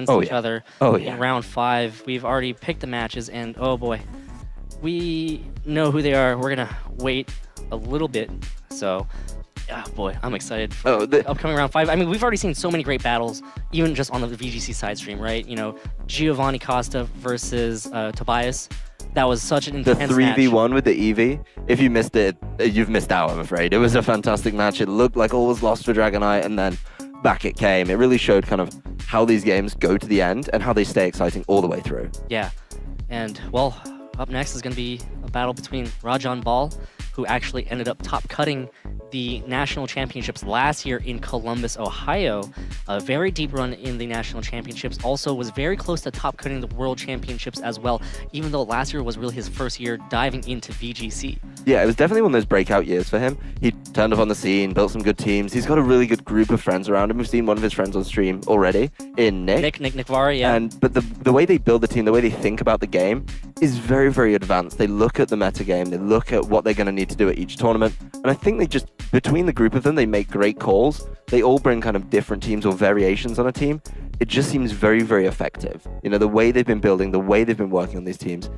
against each other in round 5. We've already picked the matches, and oh boy, we know who they are. We're gonna wait a little bit. So, boy, I'm excited for the upcoming round 5. I mean, we've already seen so many great battles, even just on the VGC side stream, right? You know, Giovanni Costa versus Tobias. That was such an intense match. The 3v1 with the Eevee, if you missed it, you've missed out, I'm afraid. It was a fantastic match. It looked like all was lost for Dragonite, and then back it came. It really showed kind of how these games go to the end and how they stay exciting all the way through. Yeah, and well, up next is going to be a battle between Rajan Bal, who actually ended up top-cutting the national championships last year in Columbus, Ohio. A very deep run in the national championships. Also was very close to top-cutting the world championships as well, even though last year was really his first year diving into VGC. Yeah, it was definitely one of those breakout years for him. He turned up on the scene, built some good teams. He's got a really good group of friends around him. We've seen one of his friends on stream already in Nick. Nick Vara, yeah. But the way they build the team, the way they think about the game is very, very advanced. They look at the meta game, they look at what they're going to need to do at each tournament, and I think they just, between the group of them, they make great calls. They all bring kind of different teams or variations on a team. It just seems very, very effective. You know, the way they've been building, the way they've been working on these teams,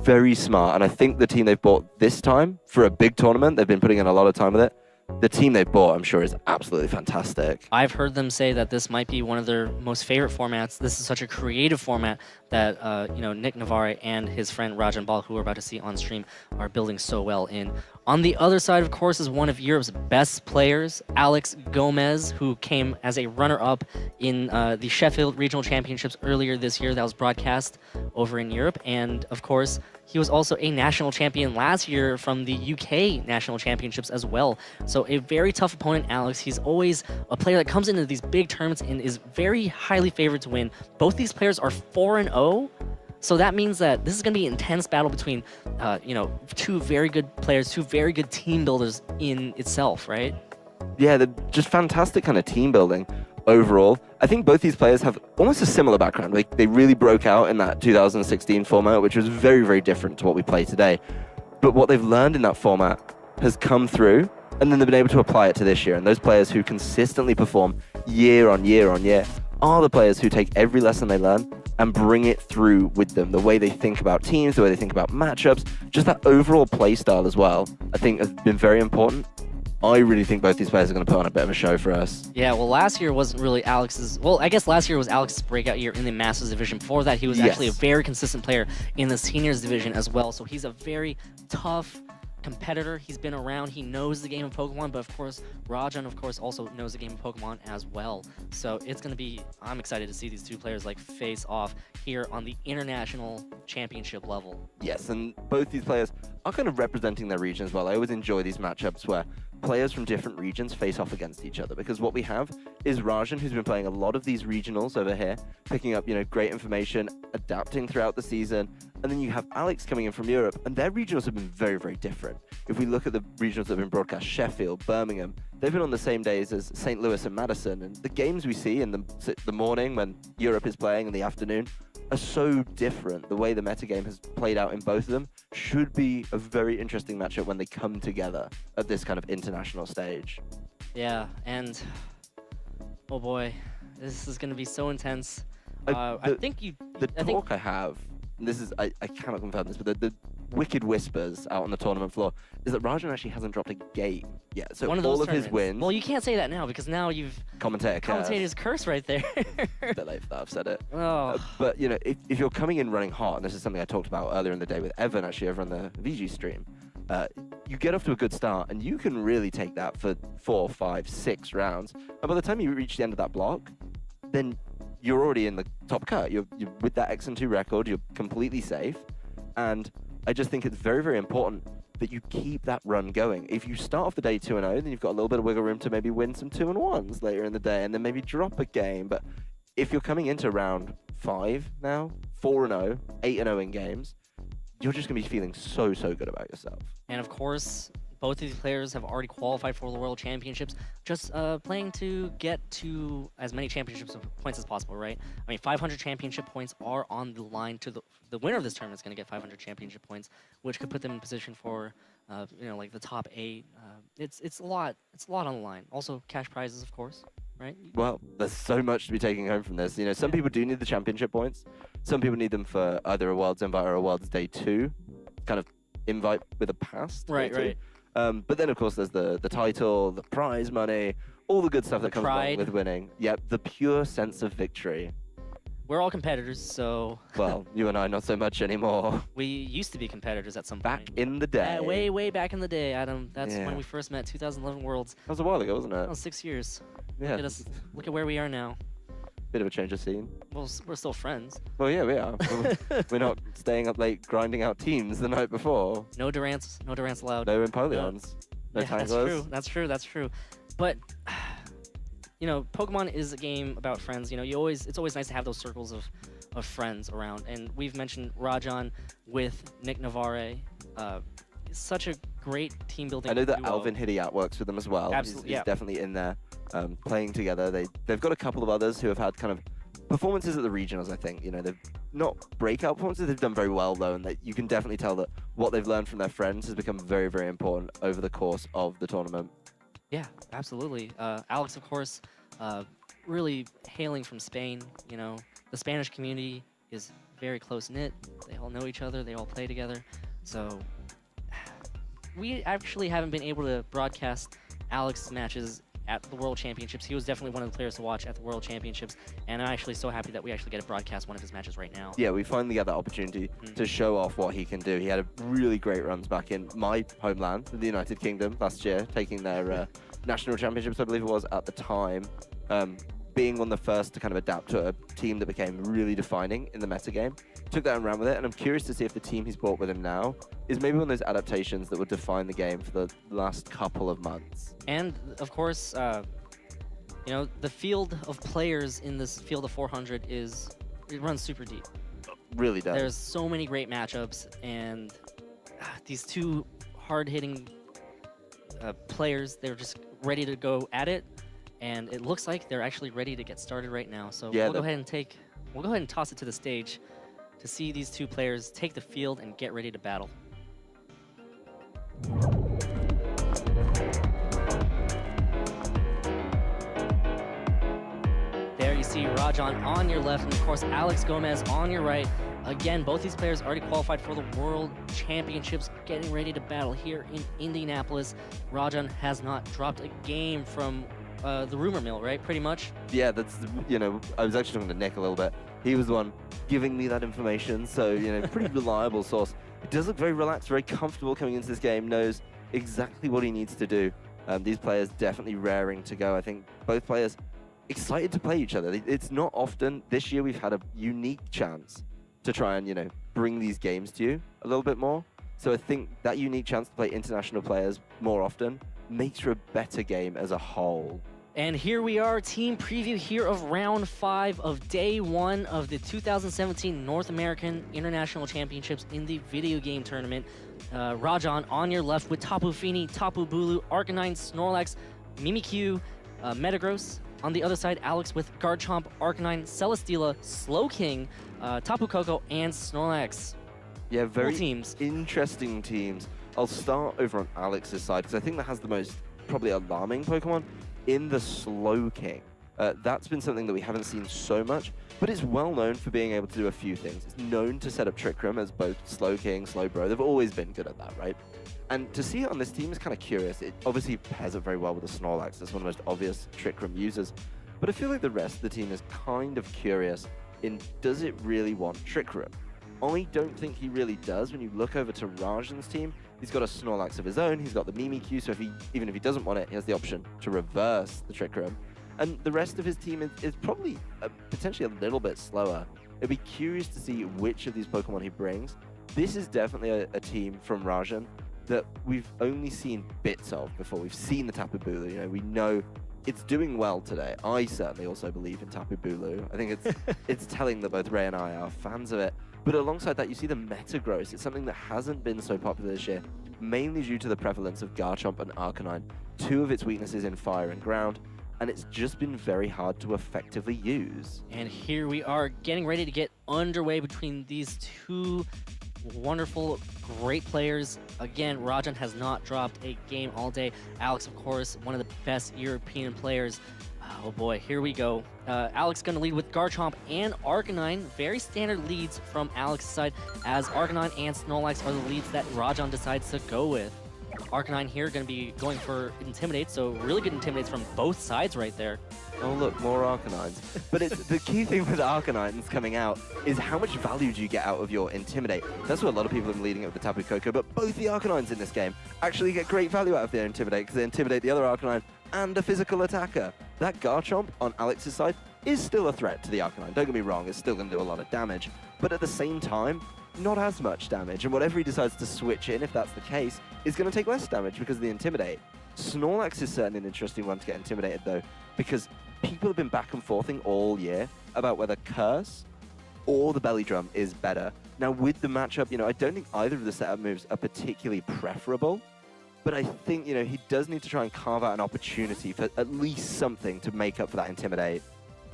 very smart. And I think the team they've bought this time for a big tournament, they've been putting in a lot of time with it. The team they've bought, I'm sure, is absolutely fantastic. I've heard them say that this might be one of their most favorite formats. This is such a creative format that you know, Nick Navarre and his friend Rajan Bal, who we're about to see on stream, are building so well in. On the other side, of course, is one of Europe's best players, Alex Gomez, who came as a runner-up in the Sheffield Regional Championships earlier this year that was broadcast over in Europe. And, of course, he was also a national champion last year from the UK National Championships as well. So a very tough opponent, Alex. He's always a player that comes into these big tournaments and is very highly favored to win. Both these players are 4-0. So that means that this is going to be an intense battle between, you know, two very good players, two very good team builders in itself, right? Yeah, they're just fantastic kind of team building overall. I think both these players have almost a similar background. They really broke out in that 2016 format, which was very, very different to what we play today. But what they've learned in that format has come through, and then they've been able to apply it to this year. And those players who consistently perform year on year on year are the players who take every lesson they learn and bring it through with them. The way they think about teams, the way they think about matchups, just that overall play style as well, I think has been very important. I really think both these players are going to put on a bit of a show for us. Yeah, well, last year wasn't really Alex's... Well, I guess last year was Alex's breakout year in the Masters division. Before that, he was actually a very consistent player in the Seniors division as well. So he's a very tough competitor. He's been around. He knows the game of Pokemon, but of course, Rajan, of course, also knows the game of Pokemon as well. So it's going to be... I'm excited to see these two players like face off here on the international championship level. Yes, and both these players are kind of representing their region as well. I always enjoy these matchups where players from different regions face off against each other, because what we have is Rajan, who's been playing a lot of these regionals over here, picking up, you know, great information, adapting throughout the season, and then you have Alex coming in from Europe, and their regionals have been very, very different. If we look at the regionals that have been broadcast, Sheffield, Birmingham, they've been on the same days as St. Louis and Madison, and the games we see in the morning when Europe is playing in the afternoon are so different. The way the metagame has played out in both of them should be a very interesting matchup when they come together at this kind of international stage. Yeah, and oh boy, this is going to be so intense. I have, and this is, I cannot confirm this, but the wicked whispers out on the tournament floor is that Rajan actually hasn't dropped a game yet. So all of his wins... Well, you can't say that now, because now you've... Commentator's curse right there. A bit late for that, I've said it. Oh. But, you know, if you're coming in running hot, and this is something I talked about earlier in the day with Evan, actually, over on the VG stream, you get off to a good start, and you can really take that for 4, 5, 6 rounds. And by the time you reach the end of that block, then you're already in the top cut. You're with that X&2 record, you're completely safe. And I just think it's very, very important that you keep that run going. If you start off the day 2-0, then you've got a little bit of wiggle room to maybe win some 2-1s later in the day, and then maybe drop a game. But if you're coming into round 5 now, 4-0, 8-0 in games, you're just going to be feeling so, so good about yourself. And of course, both of these players have already qualified for the World Championships, just playing to get to as many championships points as possible, right? I mean, 500 championship points are on the line to the winner of this tournament is going to get 500 championship points, which could put them in position for, you know, like the top 8. It's a lot on the line. Also, cash prizes, of course. right? Well, there's so much to be taking home from this. You know, some people do need the championship points. Some people need them for either a Worlds invite or a Worlds Day 2, kind of invite with a pass. Right, right. But then, of course, there's the title, the prize money, all the good stuff that comes along pride. with winning. Yep, the pure sense of victory. We're all competitors, so Well, you and I, not so much anymore. we used to be competitors at some Back point. in the day. Way, way back in the day, Adam. That's Yeah. when we first met, 2011 Worlds. That was a while ago, wasn't That it? was 6 years. Yeah. Look at us. Look at where we are now. Bit of a change of scene. Well, we're still friends. Well, yeah, we are. We're not staying up late grinding out teams the night before. No Durants allowed. No Empoleons. No Yeah, that's Tanglers. true. That's true. That's true. But you know, Pokemon is a game about friends. You know, it's always nice to have those circles of friends around. And we've mentioned Rajan with Nick Navarre. Such a great team building. I know that duo. Alvin Hidiat works with them as well. Absolutely, He's yeah. definitely in there playing together. They've got a couple of others who have had kind of performances at the regionals, I think. You know, they've not breakout performances. They've done very well, though, and that you can definitely tell that what they've learned from their friends has become very, very important over the course of the tournament. Yeah, absolutely. Alex, of course, really hailing from Spain. You know, the Spanish community is very close knit. They all know each other. They all play together. So we actually haven't been able to broadcast Alex's matches at the World Championships. He was definitely one of the players to watch at the World Championships, and I'm actually so happy that we actually get to broadcast one of his matches right now. Yeah, we finally got that opportunity to show off what he can do. He had a really great runs back in my homeland, the United Kingdom, last year, taking their national championships, I believe it was, at the time. Being one of the first to kind of adapt to a team that became really defining in the metagame. Took that and ran with it, and I'm curious to see if the team he's brought with him now is maybe one of those adaptations that would define the game for the last couple of months. And of course, you know, the field of players in this field of 400 it runs super deep. Really does. There's so many great matchups, and these two hard-hitting players, they're just ready to go at it, and it looks like they're actually ready to get started right now. So Yeah, we'll go ahead and toss it to the stage to see these two players take the field and get ready to battle. There you see Rajan on your left, and of course Alex Gomez on your right. Again, both these players already qualified for the World Championships, getting ready to battle here in Indianapolis. Rajan has not dropped a game from the rumor mill, right? Pretty much. Yeah, that's, you know, I was actually talking to Nick a little bit. He was the one giving me that information, so, you know, pretty reliable source. He does look very relaxed, very comfortable coming into this game, knows exactly what he needs to do. These players definitely raring to go. I think both players excited to play each other. It's not often. This year we've had a unique chance to try and, you know, bring these games to you a little bit more. So I think that unique chance to play international players more often makes for a better game as a whole. And here we are, team preview here of round 5 of day 1 of the 2017 North American International Championships in the video game tournament. Rajan on your left with Tapu Fini, Tapu Bulu, Arcanine, Snorlax, Mimikyu, Metagross. On the other side, Alex with Garchomp, Arcanine, Celesteela, Slowking, Tapu Koko, and Snorlax. Yeah, very Cool teams. interesting teams. I'll start over on Alex's side because I think that has the most probably alarming Pokemon in the Slowking. That's been something that we haven't seen so much, but it's well known for being able to do a few things. It's known to set up Trick Room as both Slowking, Slowbro. They've always been good at that, right? And to see it on this team is kind of curious. It obviously pairs up very well with the Snorlax. That's one of the most obvious Trick Room users. But I feel like the rest of the team is kind of curious in, does it really want Trick Room? I don't think he really does. When you look over to Rajan's team, he's got a Snorlax of his own. He's got the Mimikyu, so even if he doesn't want it, he has the option to reverse the Trick Room. And the rest of his team is probably potentially a little bit slower. It'd be curious to see which of these Pokemon he brings. This is definitely a team from Rajan that we've only seen bits of before. We've seen the Tapu Bulu. You know, we know it's doing well today. I certainly also believe in Tapu Bulu. I think it's telling that both Ray and I are fans of it. But alongside that, you see the Metagross. It's something that hasn't been so popular this year, mainly due to the prevalence of Garchomp and Arcanine, two of its weaknesses in fire and ground, and it's just been very hard to effectively use. And here we are getting ready to get underway between these two wonderful, great players. Again, Rajan has not dropped a game all day. Alex, of course, one of the best European players. Oh boy, here we go. Alex gonna lead with Garchomp and Arcanine. Very standard leads from Alex's side, as Arcanine and Snorlax are the leads that Rajan decides to go with. Arcanine here gonna be going for Intimidate, so really good Intimidates from both sides right there. Oh look, more Arcanines. But it's the key thing with Arcanines coming out is how much value do you get out of your Intimidate. That's what a lot of people have been leading it with the Tapu Koko, but both the Arcanines in this game actually get great value out of their Intimidate because they intimidate the other Arcanine and a physical attacker. That Garchomp on Alex's side is still a threat to the Arcanine. Don't get me wrong, it's still going to do a lot of damage, but at the same time, not as much damage, and whatever he decides to switch in, if that's the case, is going to take less damage because of the Intimidate. Snorlax is certainly an interesting one to get intimidated though, because people have been back and forthing all year about whether Curse or the Belly Drum is better. Now with the matchup, I don't think either of the setup moves are particularly preferable, but I think, he does need to try and carve out an opportunity for at least something to make up for that Intimidate.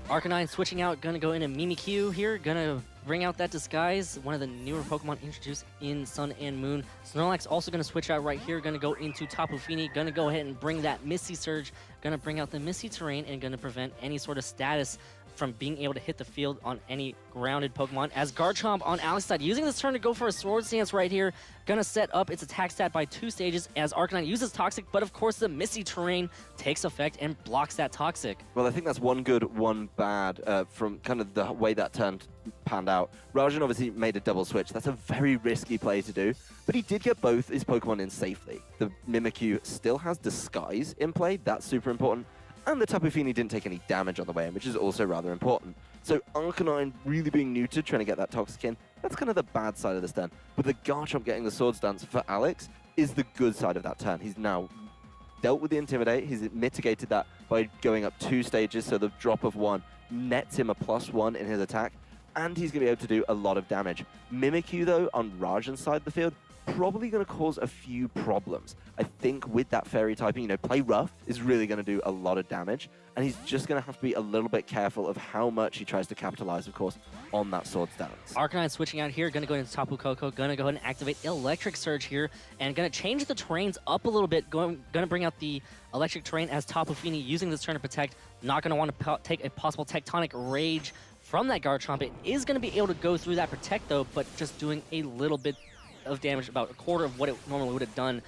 Arcanine switching out, gonna go into Mimikyu here, gonna bring out that Disguise, one of the newer Pokemon introduced in Sun and Moon. Snorlax also gonna switch out right here, gonna go into Tapu Fini, gonna go ahead and bring that Misty Surge, gonna bring out the Misty Terrain, and gonna prevent any sort of status from being able to hit the field on any grounded Pokemon. As Garchomp on Alex's side, using this turn to go for a Swords Dance right here, gonna set up its attack stat by 2 stages as Arcanine uses Toxic, but of course the Misty Terrain takes effect and blocks that Toxic. Well, I think that's one good, one bad from kind of the way that turn panned out. Rajan obviously made a double switch. That's a very risky play to do, but he did get both his Pokemon in safely. The Mimikyu still has Disguise in play. That's super important. And the Tapu Fini didn't take any damage on the way in, which is also rather important. So Arcanine really being neutered, trying to get that Toxic in, that's kind of the bad side of this turn. But the Garchomp getting the Swords Dance for Alex is the good side of that turn. He's now dealt with the Intimidate. He's mitigated that by going up 2 stages, so the drop of 1 nets him a +1 in his attack, and he's going to be able to do a lot of damage. Mimikyu, though, on Rajan's side of the field, probably going to cause a few problems. I think with that Fairy typing, play rough is really going to do a lot of damage, and he's just going to have to be a little bit careful of how much he tries to capitalize, of course, on that Swords Dance. Arcanine switching out here, gonna go into Tapu Koko, gonna go ahead and activate Electric Surge here, and gonna change the terrains up a little bit, gonna bring out the Electric Terrain as Tapu Fini using this turn to protect, not gonna want to take a possible Tectonic Rage from that Garchomp. It is gonna be able to go through that Protect though, but just doing a little bit of damage, about a quarter of what it normally would have done.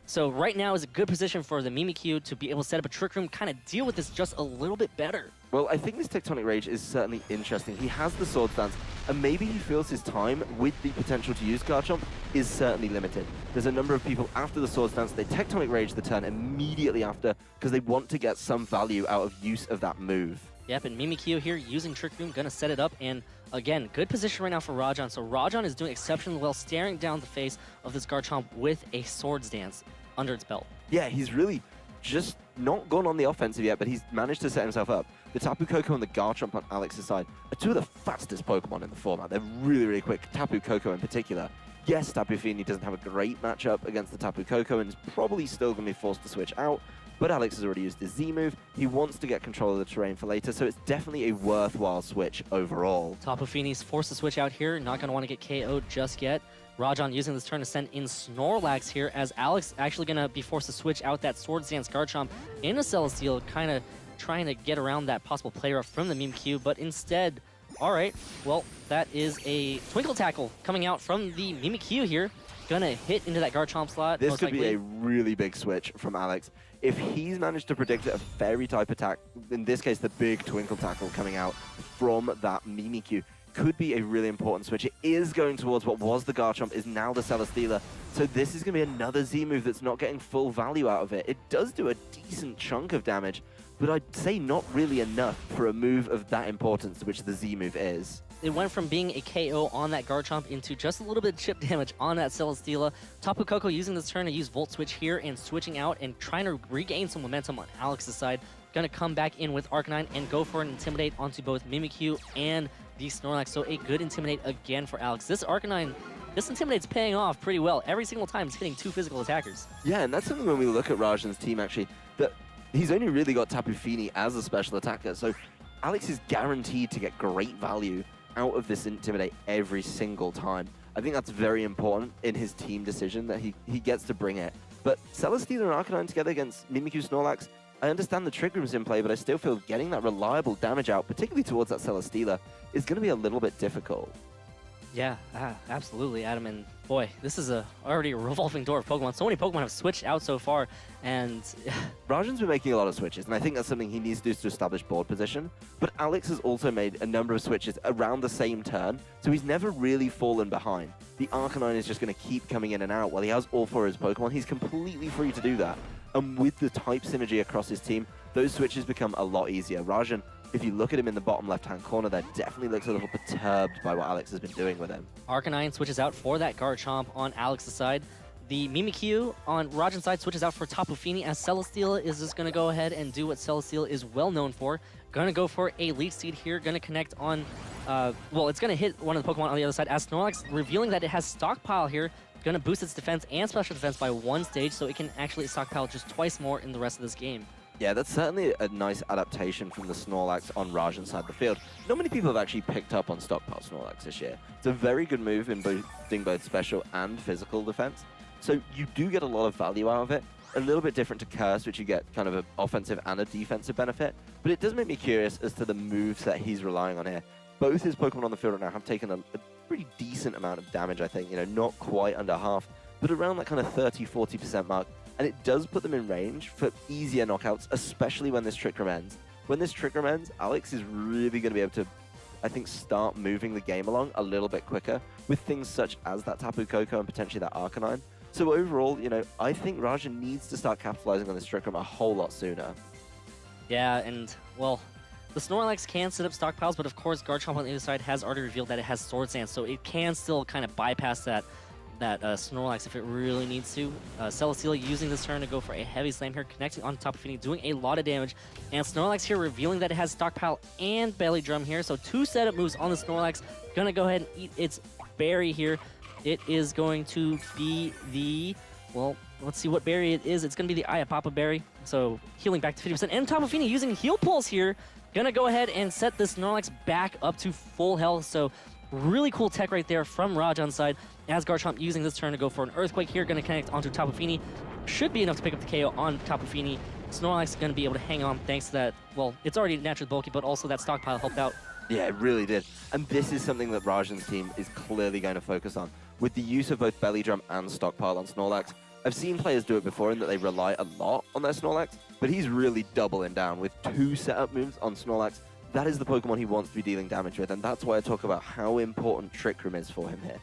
So right now is a good position for the Mimikyu to be able to set up a Trick Room, kind of deal with this just a little bit better. Well, I think this Tectonic Rage is certainly interesting. He has the Swords Dance, and maybe he feels his time with the potential to use Garchomp is certainly limited. There's a number of people after the Swords Dance, they Tectonic Rage the turn immediately after because they want to get some value out of use of that move. Yep, and Mimikyu here using Trick Room, gonna set it up, and again, good position right now for Rajan. So Rajan is doing exceptionally well, staring down the face of this Garchomp with a Swords Dance under its belt. Yeah, he's really just not gone on the offensive yet, but he's managed to set himself up. The Tapu Koko and the Garchomp on Alex's side are 2 of the fastest Pokemon in the format. They're really, really quick. Tapu Koko in particular. Yes, Tapu Fini doesn't have a great matchup against the Tapu Koko and is probably still going to be forced to switch out, but Alex has already used his Z move. He wants to get control of the terrain for later, so it's definitely a worthwhile switch overall. Tapu Fini's forced to switch out here, not going to want to get KO'd just yet. Rajan using this turn to send in Snorlax here, as Alex actually going to be forced to switch out that Swords Dance Garchomp in a Celesteal, kind of trying to get around that possible play rough from the Mimikyu, but instead, alright, well, that is a Twinkle Tackle coming out from the Mimikyu here. Gonna hit into that Garchomp slot. This could be a really big switch from Alex. If he's managed to predict a Fairy type attack, in this case the big Twinkle Tackle coming out from that Mimikyu, could be a really important switch. It is going towards what was the Garchomp, is now the Celesteela. So this is going to be another Z move that's not getting full value out of it. It does do a decent chunk of damage, but I'd say not really enough for a move of that importance, which the Z move is. It went from being a KO on that Garchomp into just a little bit of chip damage on that Celesteela. Tapu Koko using this turn to use Volt Switch here and switching out and trying to regain some momentum on Alex's side. Gonna come back in with Arcanine and go for an Intimidate onto both Mimikyu and the Snorlax. So a good Intimidate again for Alex. This Arcanine, this Intimidate's paying off pretty well. Every single time it's hitting 2 physical attackers. Yeah, and that's something when we look at Rajan's team actually, that he's only really got Tapu Fini as a special attacker. So Alex is guaranteed to get great value out of this Intimidate every single time. I think that's very important in his team decision that he gets to bring it. But Celesteela and Arcanine together against Mimikyu Snorlax I understand the Trick Room's in play, but I still feel getting that reliable damage out, particularly towards that Celesteela, is going to be a little bit difficult. Yeah, absolutely, Adam. And boy, this is already a revolving door of Pokemon. So many Pokemon have switched out so far, and Rajan's been making a lot of switches, and I think that's something he needs to do to establish board position. But Alex has also made a number of switches around the same turn, so he's never really fallen behind. The Arcanine is just going to keep coming in and out while he has all 4 of his Pokemon. He's completely free to do that. And with the type synergy across his team, those switches become a lot easier. Rajan, if you look at him in the bottom left-hand corner there, definitely looks a little perturbed by what Alex has been doing with him. Arcanine switches out for that Garchomp on Alex's side. The Mimikyu on Rajan's side switches out for Tapu Fini, as Celesteela is just going to go ahead and do what Celesteela is well known for. Going to go for a Leech Seed here, going to connect on, well, it's going to hit one of the Pokemon on the other side, as Snorlax, revealing that it has Stockpile here, going to boost its defense and special defense by 1 stage, so it can actually stockpile just twice more in the rest of this game. Yeah, that's certainly a nice adaptation from the Snorlax on Rajan's side of the field. Not many people have actually picked up on Stockpile Snorlax this year. It's a very good move in boosting both special and physical defense. So you do get a lot of value out of it. A little bit different to Curse, which you get kind of an offensive and a defensive benefit. But it does make me curious as to the moves that he's relying on here. Both his Pokemon on the field right now have taken a pretty decent amount of damage, I think. You know, not quite under half, but around that kind of 30-40% mark. And it does put them in range for easier knockouts, especially when this Trick Room ends. When this Trick Room ends, Alex is really going to be able to, I think, start moving the game along a little bit quicker with things such as that Tapu Koko and potentially that Arcanine. So overall, you know, I think Rajan needs to start capitalizing on this Trick Room a whole lot sooner. Yeah, and, well, the Snorlax can set up stockpiles, but of course Garchomp on the other side has already revealed that it has Sword Stance, so it can still kind of bypass that Snorlax if it really needs to. Celesteela using this turn to go for a heavy slam here, connecting on top of Fini, doing a lot of damage. And Snorlax here revealing that it has Stockpile and Belly Drum here. So 2 setup moves on the Snorlax. Gonna go ahead and eat its berry here. It is going to be the, well, let's see what berry it is. It's gonna be the Ayapapa berry. So healing back to 50%. And Tapu Fini using Heal Pulse here. Gonna go ahead and set this Snorlax back up to full health. So really cool tech right there from Rajan's side. As Garchomp using this turn to go for an Earthquake here, going to connect onto Tapu Fini. Should be enough to pick up the KO on Tapu Fini. Snorlax is going to be able to hang on thanks to that, well, it's already naturally bulky, but also that stockpile helped out. Yeah, it really did. And this is something that Rajan's team is clearly going to focus on. With the use of both Belly Drum and Stockpile on Snorlax, I've seen players do it before in that they rely a lot on their Snorlax, but he's really doubling down with 2 setup moves on Snorlax. That is the Pokemon he wants to be dealing damage with, and that's why I talk about how important Trick Room is for him here.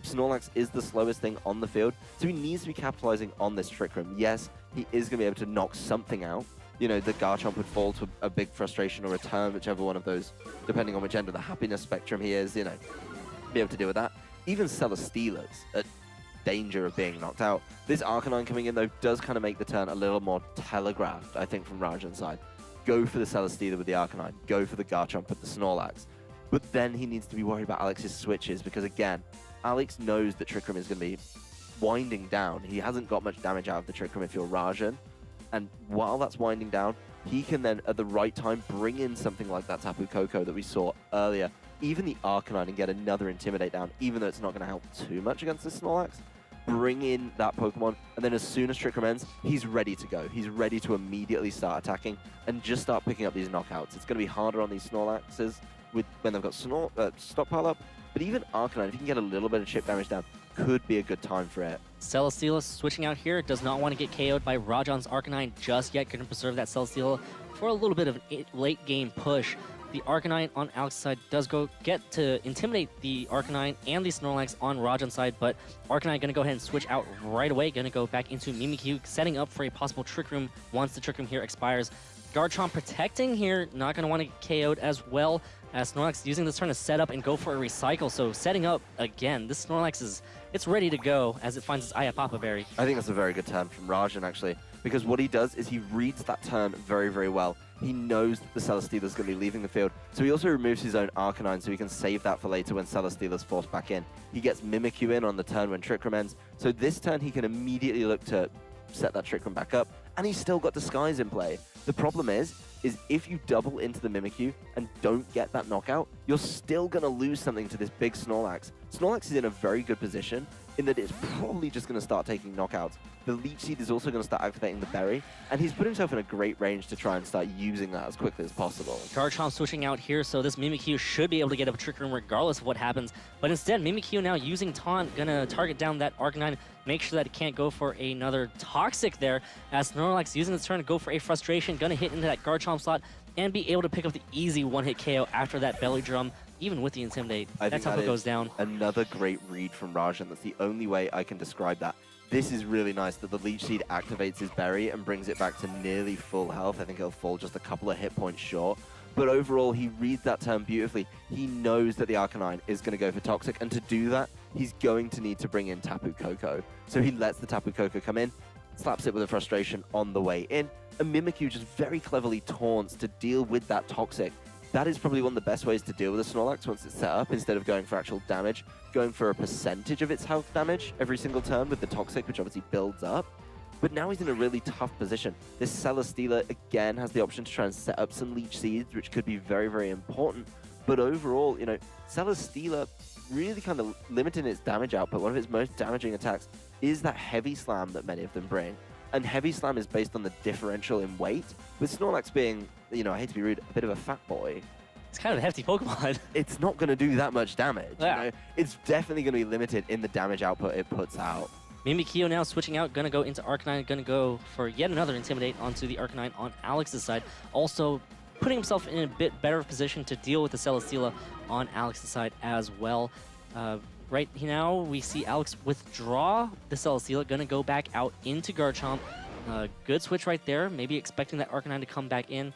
Snorlax is the slowest thing on the field, so he needs to be capitalizing on this Trick Room. Yes, he is going to be able to knock something out. You know, the Garchomp would fall to a big frustration or return, whichever one of those, depending on which end of the happiness spectrum he is, you know, be able to deal with that. Even Celesteela's at danger of being knocked out. This Arcanine coming in, though, does kind of make the turn a little more telegraphed, I think, from Rajan's side. Go for the Celesteela with the Arcanine. Go for the Garchomp with the Snorlax. But then he needs to be worried about Alex's switches because, again, Alex knows that Trick Room is going to be winding down. He hasn't got much damage out of the Trick Room if you're Rajan. And while that's winding down, he can then, at the right time, bring in something like that Tapu Koko that we saw earlier. Even the Arcanine and get another Intimidate down, even though it's not going to help too much against this Snorlax. Bring in that Pokemon, and then as soon as Trick Room ends, he's ready to go. He's ready to immediately start attacking and just start picking up these knockouts. It's going to be harder on these Snorlaxes when they've got Stockpile up, but even Arcanine, if you can get a little bit of chip damage down, could be a good time for it. Celesteela switching out here, does not want to get KO'd by Rajan's Arcanine just yet. Going to preserve that Celesteela for a little bit of a late game push. The Arcanine on Alex's side does get to intimidate the Arcanine and the Snorlax on Rajan's side, but Arcanine going to go ahead and switch out right away. Going to go back into Mimikyu, setting up for a possible Trick Room once the Trick Room here expires. Garchomp protecting here, not going to want to get KO'd as well, as Snorlax using this turn to set up and go for a Recycle. So setting up again, this Snorlax it's ready to go as it finds its Ayapapa berry. I think that's a very good turn from Rajan, actually, because what he does is he reads that turn very, very well. He knows that the Celesteela is going to be leaving the field, so he also removes his own Arcanine so he can save that for later when Celesteela's forced back in. He gets Mimikyu in on the turn when Trick Room ends, so this turn he can immediately look to set that Trick Room back up, and he's still got Disguise in play. The problem is if you double into the Mimikyu and don't get that knockout, you're still going to lose something to this big Snorlax. Snorlax is in a very good position in that it's probably just going to start taking knockouts. The Leech Seed is also going to start activating the berry, and he's put himself in a great range to try and start using that as quickly as possible. Garchomp switching out here, so this Mimikyu should be able to get a Trick Room regardless of what happens. But instead, Mimikyu now using Taunt, gonna target down that Arcanine, make sure that it can't go for another Toxic there, as Snorlax using its turn to go for a Frustration, gonna hit into that Garchomp slot, and be able to pick up the easy one-hit KO after that Belly Drum, even with the Intimidate. That's how it goes down. Another great read from Rajan. That's the only way I can describe that. This is really nice that the Leech Seed activates his berry and brings it back to nearly full health. I think he'll fall just a couple of hit points short. But overall, he reads that turn beautifully. He knows that the Arcanine is going to go for Toxic, and to do that, he's going to need to bring in Tapu Koko. So he lets the Tapu Koko come in, slaps it with a Frustration on the way in, and Mimikyu just very cleverly taunts to deal with that Toxic. That is probably one of the best ways to deal with a Snorlax once it's set up, instead of going for actual damage, going for a percentage of its health damage every single turn with the Toxic, which obviously builds up. But now he's in a really tough position. This Celesteela, again, has the option to try and set up some Leech Seeds, which could be very, very important. But overall, you know, Celesteela really kind of limiting its damage output. One of its most damaging attacks is that Heavy Slam that many of them bring. And Heavy Slam is based on the differential in weight, with Snorlax being, you know, I hate to be rude, a bit of a fat boy. It's kind of a hefty Pokemon. It's not going to do that much damage. Yeah. You know? It's definitely going to be limited in the damage output it puts out. Mimikyu now switching out, gonna go into Arcanine, gonna go for yet another Intimidate onto the Arcanine on Alex's side. Also putting himself in a bit better position to deal with the Celesteela on Alex's side as well. Right now, we see Alex withdraw the Celesteela, gonna go back out into Garchomp. Good switch right there, maybe expecting that Arcanine to come back in.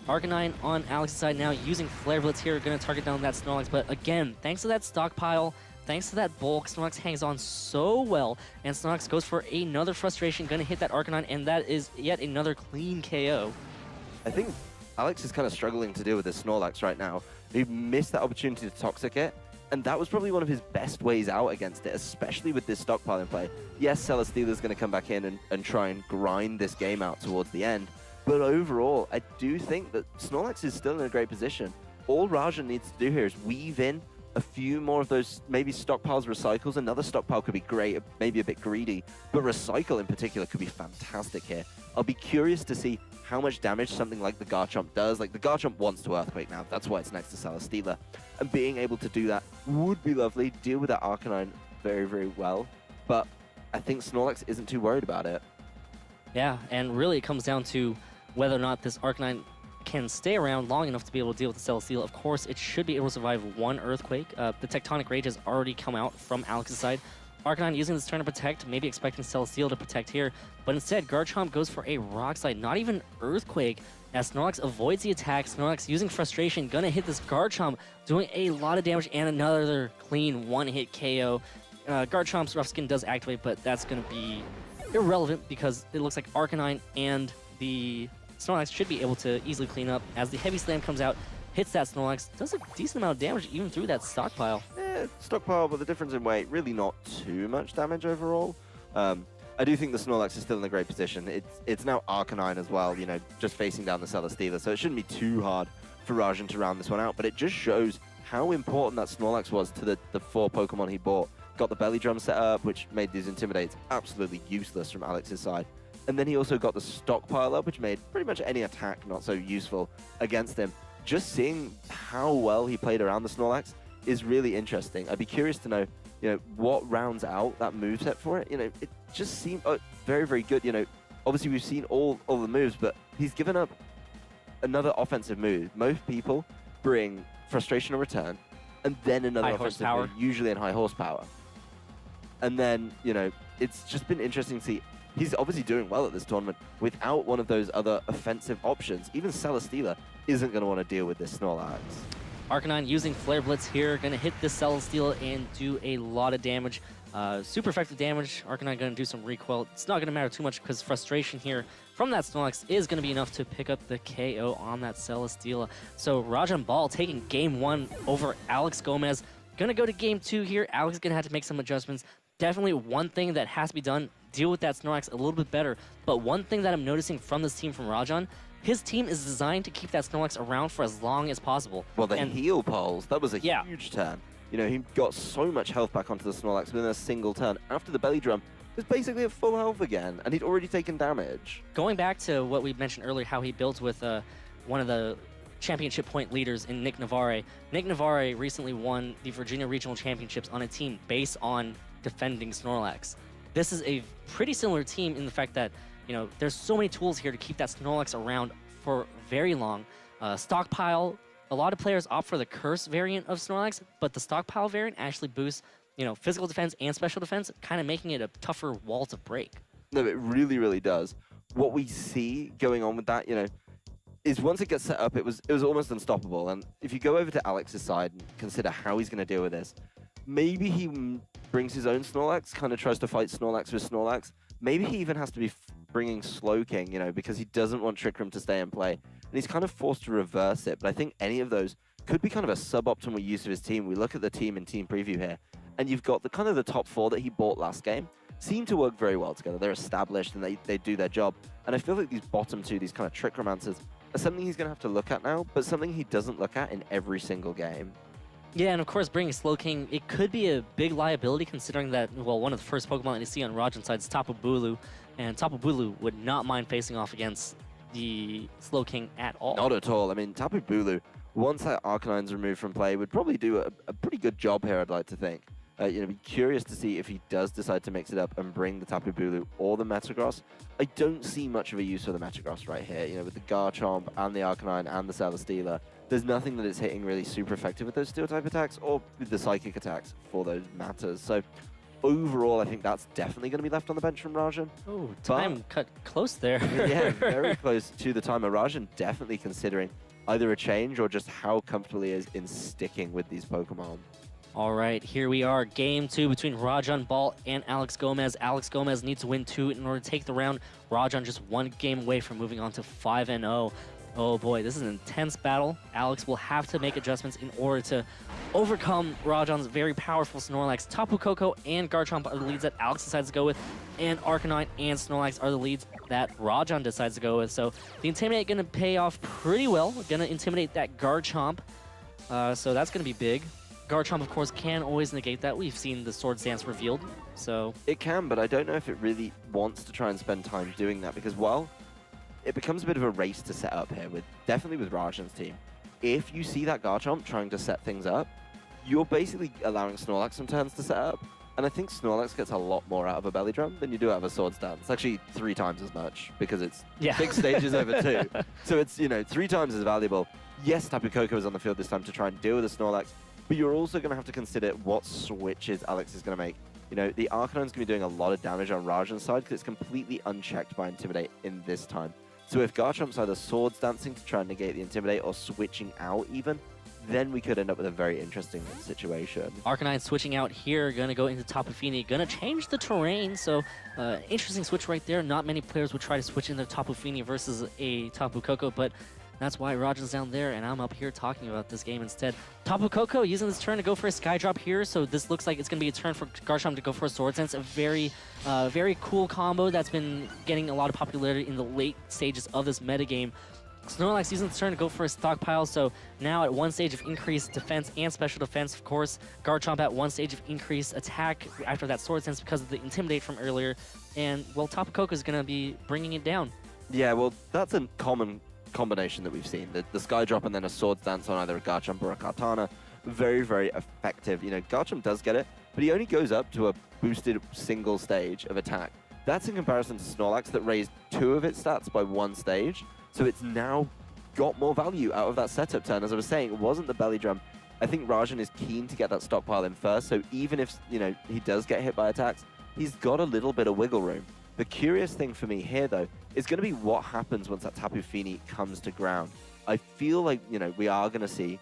Arcanine on Alex's side now using Flare Blitz here, gonna target down that Snorlax, but again, thanks to that stockpile, thanks to that bulk, Snorlax hangs on so well, and Snorlax goes for another Frustration, gonna hit that Arcanine, and that is yet another clean KO. I think Alex is kind of struggling to deal with this Snorlax right now. He missed that opportunity to Toxic it, and that was probably one of his best ways out against it, especially with this stockpile in play. Yes, Celesteela is going to come back in and try and grind this game out towards the end, but overall, I do think that Snorlax is still in a great position. All Rajan needs to do here is weave in a few more of those, maybe stockpiles, recycles. Another stockpile could be great, maybe a bit greedy, but recycle in particular could be fantastic here. I'll be curious to see how much damage something like the Garchomp does. Like, the Garchomp wants to Earthquake now, that's why it's next to Celesteela. And being able to do that would be lovely, deal with that Arcanine very, very well. But I think Snorlax isn't too worried about it. Yeah, and really it comes down to whether or not this Arcanine can stay around long enough to be able to deal with the Celesteela. Of course, it should be able to survive one Earthquake. The Tectonic Rage has already come out from Alex's side. Arcanine using this turn to protect, maybe expecting Celesteela to protect here, but instead Garchomp goes for a Rock Slide, not even Earthquake, as Snorlax avoids the attack. Snorlax using Frustration, gonna hit this Garchomp, doing a lot of damage, and another clean one-hit KO. Garchomp's Rough Skin does activate, but that's gonna be irrelevant because it looks like Arcanine and the Snorlax should be able to easily clean up as the Heavy Slam comes out, hits that Snorlax, does a decent amount of damage even through that stockpile. Stockpile, but the difference in weight, really not too much damage overall. I do think the Snorlax is still in a great position. It's now Arcanine as well, you know, just facing down the Celesteela, so it shouldn't be too hard for Rajan to round this one out, but it just shows how important that Snorlax was to the 4 Pokemon he bought. Got the Belly Drum set up, which made these Intimidates absolutely useless from Alex's side. And then he also got the Stockpile up, which made pretty much any attack not so useful against him. Just seeing how well he played around the Snorlax is really interesting. I'd be curious to know, you know, what rounds out that moveset for it. You know, it just seemed very, very good. You know, obviously we've seen all the moves, but he's given up another offensive move. Most people bring Frustration or Return, and then another offensive move, usually in high horsepower. And then, you know, it's just been interesting to see. He's obviously doing well at this tournament without one of those other offensive options. Even Celesteela isn't going to want to deal with this Snorlax. Arcanine using Flare Blitz here, gonna hit this Celesteela and do a lot of damage. Super effective damage. Arcanine gonna do some recoil. It's not gonna matter too much because Frustration here from that Snorlax is gonna be enough to pick up the KO on that Celesteela. So Rajan Bal taking game 1 over Alex Gomez. Gonna go to game 2 here. Alex is gonna have to make some adjustments. Definitely one thing that has to be done, deal with that Snorlax a little bit better. But one thing that I'm noticing from this team from Rajan, his team is designed to keep that Snorlax around for as long as possible. Well, the heal pulse, that was a huge turn. You know, he got so much health back onto the Snorlax within a single turn. After the belly drum, it was basically at full health again, and he'd already taken damage. Going back to what we mentioned earlier, how he builds with one of the championship point leaders in Nick Navarre. Nick Navarre recently won the Virginia Regional Championships on a team based on defending Snorlax. This is a pretty similar team in the fact that, you know, there's so many tools here to keep that Snorlax around for very long. Stockpile, a lot of players opt for the Curse variant of Snorlax, but the Stockpile variant actually boosts, you know, physical defense and special defense, kind of making it a tougher wall to break. No, it really, really does. What we see going on with that, you know, is once it gets set up, it was almost unstoppable. And if you go over to Alex's side and consider how he's going to deal with this, maybe he brings his own Snorlax, kind of tries to fight Snorlax with Snorlax. Maybe he even has to be bringing Slowking, you know, because he doesn't want Trick Room to stay and play. And he's kind of forced to reverse it. But I think any of those could be kind of a suboptimal use of his team. We look at the team in team preview here, and you've got the kind of the top 4 that he bought last game seem to work very well together. They're established and they do their job. And I feel like these bottom 2, these kind of Trick Romancers, are something he's going to have to look at now, but something he doesn't look at in every single game. Yeah, and of course, bringing Slowking, it could be a big liability considering that, well, one of the first Pokemon that you see on Rajan's side is Tapu Bulu, and Tapu Bulu would not mind facing off against the Slowking at all. Not at all. I mean, Tapu Bulu, once that Arcanine's removed from play, would probably do a pretty good job here, I'd like to think. You know, be curious to see if he does decide to mix it up and bring the Tapu Bulu or the Metagross. I don't see much of a use for the Metagross right here. You know, with the Garchomp and the Arcanine and the Celesteela, there's nothing that is hitting really super effective with those Steel-type attacks or with the Psychic attacks for those matters. So overall, I think that's definitely going to be left on the bench from Rajan. Oh, time cut close there. Yeah, very close to the timer. Rajan definitely considering either a change or just how comfortable he is in sticking with these Pokemon. All right, here we are. Game 2 between Rajan Bal and Alex Gomez. Alex Gomez needs to win 2 in order to take the round. Rajan just 1 game away from moving on to 5-0. Oh boy, this is an intense battle. Alex will have to make adjustments in order to overcome Rajan's very powerful Snorlax. Tapu Koko and Garchomp are the leads that Alex decides to go with, and Arcanine and Snorlax are the leads that Rajan decides to go with. So the Intimidate going to pay off pretty well. We're going to intimidate that Garchomp, so that's going to be big. Garchomp, of course, can always negate that. We've seen the Swords Dance revealed, so... It can, but I don't know if it really wants to try and spend time doing that, because while it becomes a bit of a race to set up here, definitely with Rajan's team, if you see that Garchomp trying to set things up, you're basically allowing Snorlax some turns to set up, and I think Snorlax gets a lot more out of a Belly Drum than you do out of a Swords Dance. It's actually 3 times as much, because it's 6 stages over 2. So it's, you know, 3 times as valuable. Yes, Tapu Koko is on the field this time to try and deal with the Snorlax, but you're also going to have to consider what switches Alex is going to make. You know, the Arcanine's going to be doing a lot of damage on Rajan's side because it's completely unchecked by Intimidate in this time. So if Garchomp's either Swords Dancing to try and negate the Intimidate or switching out even, then we could end up with a very interesting situation. Arcanine switching out here, going to go into Tapu Fini, going to change the terrain, so interesting switch right there. Not many players would try to switch into Tapu Fini versus a Tapu Koko, but that's why Rajan's down there, and I'm up here talking about this game instead. Tapu Koko using this turn to go for a Sky Drop here, so this looks like it's going to be a turn for Garchomp to go for a Swords Dance. A very cool combo that's been getting a lot of popularity in the late stages of this metagame. Snorlax using this turn to go for a Stockpile, so now at 1 stage of increased defense and special defense, of course. Garchomp at 1 stage of increased attack after that Swords Dance because of the Intimidate from earlier, and, well, Tapu Koko is going to be bringing it down. Yeah, well, that's a common combination that we've seen. The Sky Drop and then a Swords Dance on either a Garchomp or a Kartana. Very, very effective. You know, Garchomp does get it, but he only goes up to a boosted single stage of attack. That's in comparison to Snorlax that raised 2 of its stats by 1 stage. So it's now got more value out of that setup turn. As I was saying, it wasn't the Belly Drum. I think Rajan is keen to get that stockpile in first, so even if, you know, he does get hit by attacks, he's got a little bit of wiggle room. The curious thing for me here, though, is going to be what happens once that Tapu Fini comes to ground. I feel like, you know, we are going to see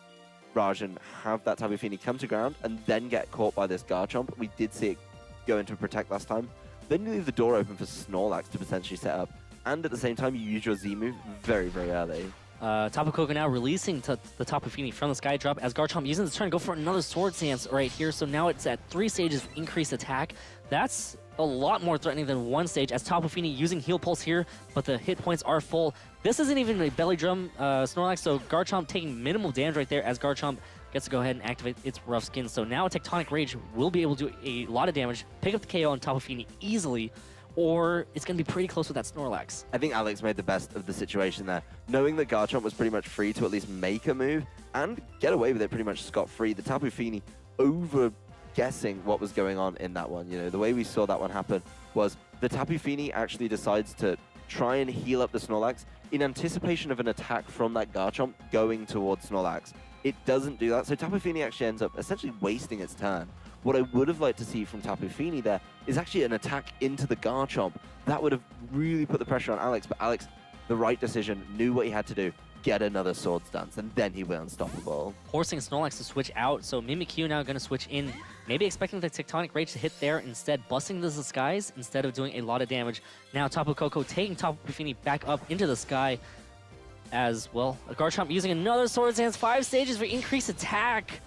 Rajan have that Tapu Fini come to ground and then get caught by this Garchomp. We did see it go into Protect last time. Then you leave the door open for Snorlax to potentially set up. And at the same time, you use your Z move very, very early. Tapu Koko now releasing the Tapu Fini from the Sky Drop as Garchomp using this turn to go for another Swords Dance right here. So now it's at 3 stages of increased attack. That's a lot more threatening than 1 stage as Tapu Fini using Heal Pulse here, but the hit points are full. This isn't even a Belly Drum Snorlax, so Garchomp taking minimal damage right there as Garchomp gets to go ahead and activate its Rough Skin. So now Tectonic Rage will be able to do a lot of damage, pick up the KO on Tapu Fini easily, or it's going to be pretty close with that Snorlax. I think Alex made the best of the situation there. Knowing that Garchomp was pretty much free to at least make a move and get away with it pretty much scot-free, the Tapu Fini over-guessing what was going on in that one. You know, the way we saw that one happen was the Tapu Fini actually decides to try and heal up the Snorlax in anticipation of an attack from that Garchomp going towards Snorlax. It doesn't do that, so Tapu Fini actually ends up essentially wasting its turn. What I would have liked to see from Tapu Fini there is actually an attack into the Garchomp. That would have really put the pressure on Alex, but Alex, the right decision, knew what he had to do. Get another Swords Dance, and then he went unstoppable. Forcing Snorlax to switch out, so Mimikyu now going to switch in, maybe expecting the Tectonic Rage to hit there, instead busting the skies instead of doing a lot of damage. Now Tapu Koko taking Tapu Fini back up into the sky as well. Garchomp using another Swords Dance, 5 stages for increased attack.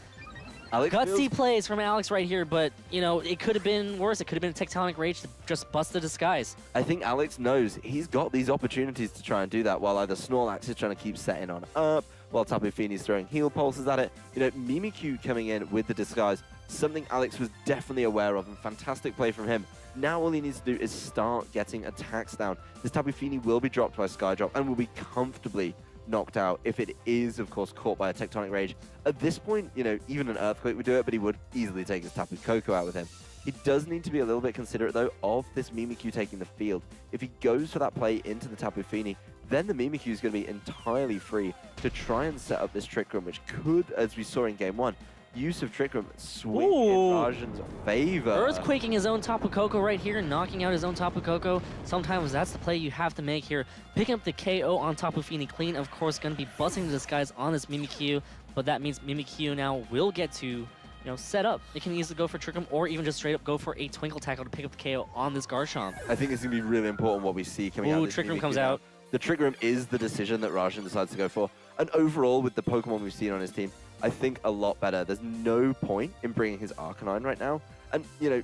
Gutsy plays from Alex right here, but, you know, it could have been worse. It could have been a Tectonic Rage to just bust the disguise. I think Alex knows he's got these opportunities to try and do that while either Snorlax is trying to keep setting on up, while Tapu Fini's throwing heal pulses at it. You know, Mimikyu coming in with the disguise, something Alex was definitely aware of, and fantastic play from him. Now all he needs to do is start getting attacks down. This Tapu Fini will be dropped by Skydrop and will be comfortably knocked out if it is, of course, caught by a Tectonic Rage. At this point, you know, even an Earthquake would do it, but he would easily take his Tapu Koko out with him. He does need to be a little bit considerate, though, of this Mimikyu taking the field. If he goes for that play into the Tapu Fini, then the Mimikyu is going to be entirely free to try and set up this Trick Room, which could, as we saw in Game 1, use of Trick Room swing in Rajan's favor. Earthquaking his own Tapu Koko right here, knocking out his own Tapu Koko. Sometimes that's the play you have to make here. Picking up the KO on Tapu Fini clean, of course, going to be busting the disguise on this Mimikyu, but that means Mimikyu now will get to, you know, set up. It can easily go for Trick Room or even just straight up go for a Twinkle Tackle to pick up the KO on this Garchomp. I think it's going to be really important what we see coming out of this Trick Room Mimikyu comes now. out. The Trick Room is the decision that Rajan decides to go for. And overall, with the Pokemon we've seen on his team, I think a lot better. There's no point in bringing his Arcanine right now. And, you know,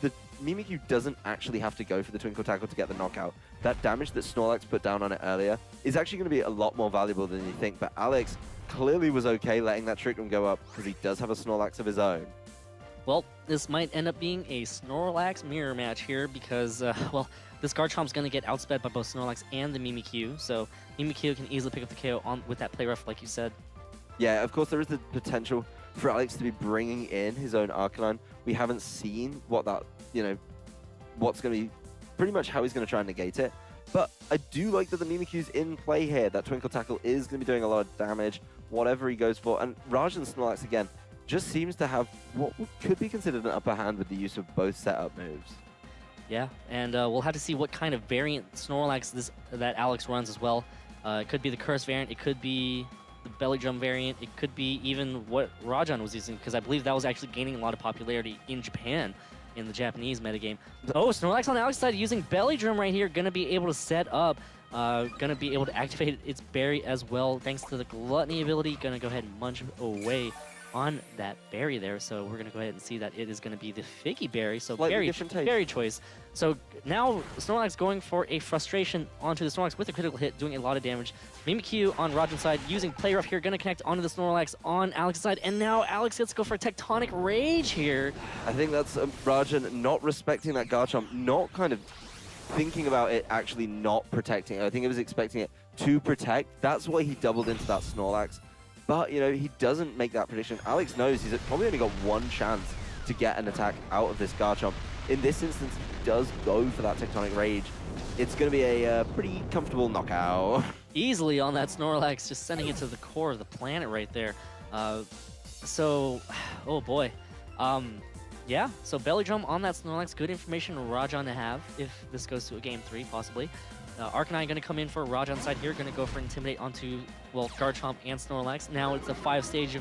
the Mimikyu doesn't actually have to go for the Twinkle Tackle to get the knockout. That damage that Snorlax put down on it earlier is actually going to be a lot more valuable than you think. But Alex clearly was okay letting that Trick Room go up because he does have a Snorlax of his own. Well, this might end up being a Snorlax mirror match here because, well, this Garchomp's going to get outsped by both Snorlax and the Mimikyu. So Mimikyu can easily pick up the KO on with that play rough, like you said. Yeah, of course, there is the potential for Alex to be bringing in his own Arcanine. We haven't seen what that, you know, what's going to be pretty much how he's going to try and negate it. But I do like that the Mimikyu's in play here. That Twinkle Tackle is going to be doing a lot of damage, whatever he goes for. And Rajan Snorlax, again, just seems to have what could be considered an upper hand with the use of both setup moves. Yeah, and we'll have to see what kind of variant Snorlax that Alex runs as well. It could be the Curse variant, it could be the Belly Drum variant, it could be even what Rajan was using, because I believe that was actually gaining a lot of popularity in Japan in the Japanese metagame. Oh, Snorlax on the Alex side using Belly Drum right here, going to be able to set up, going to be able to activate its berry as well, thanks to the Gluttony ability. Going to go ahead and munch away on that berry there, so we're going to go ahead and see that it is going to be the Figgy berry, so berry choice. So now Snorlax going for a frustration onto the Snorlax with a critical hit, doing a lot of damage. Mimikyu on Rajan's side using Play Rough here, going to connect onto the Snorlax on Alex's side, and now Alex gets to go for a Tectonic Rage here. I think that's Rajan not respecting that Garchomp, not kind of thinking about it actually not protecting it. I think he was expecting it to protect. That's why he doubled into that Snorlax. But, you know, he doesn't make that prediction. Alex knows he's probably only got one chance to get an attack out of this Garchomp. In this instance, he does go for that Tectonic Rage. It's going to be a pretty comfortable knockout. Easily on that Snorlax, just sending it to the core of the planet right there. So, oh boy. Yeah, so Belly Drum on that Snorlax, good information Rajan to have if this goes to a Game 3, possibly. Arcanine going to come in for Rajan's side here, going to go for Intimidate onto, well, Garchomp and Snorlax. Now it's a 5 stages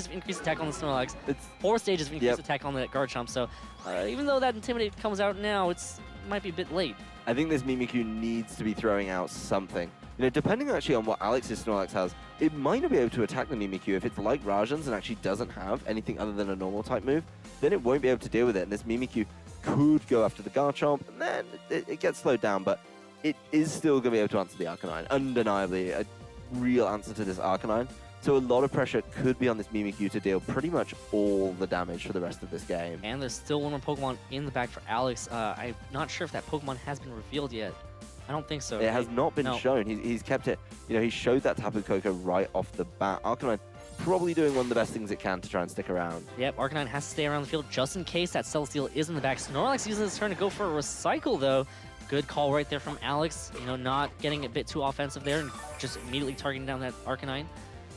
of increased attack on the Snorlax. It's 4 stages of increased attack on the Garchomp. So even though that Intimidate comes out now, it might be a bit late. I think this Mimikyu needs to be throwing out something. You know, depending actually on what Alex's Snorlax has, it might not be able to attack the Mimikyu. If it's like Rajan's and actually doesn't have anything other than a normal type move, then it won't be able to deal with it. And this Mimikyu could go after the Garchomp, and then it gets slowed down. But it is still going to be able to answer the Arcanine. Undeniably, a real answer to this Arcanine. So a lot of pressure could be on this Mimikyu to deal pretty much all the damage for the rest of this game. And there's still one more Pokemon in the back for Alex. I'm not sure if that Pokemon has been revealed yet. I don't think so. It has not been No. shown. He's kept it. You know, he showed that Tapu Koko right off the bat. Arcanine probably doing one of the best things it can to try and stick around. Yep, Arcanine has to stay around the field just in case that Celesteal is in the back. Snorlax using his turn to go for a Recycle, though. Good call right there from Alex. You know, not getting a bit too offensive there and just immediately targeting down that Arcanine.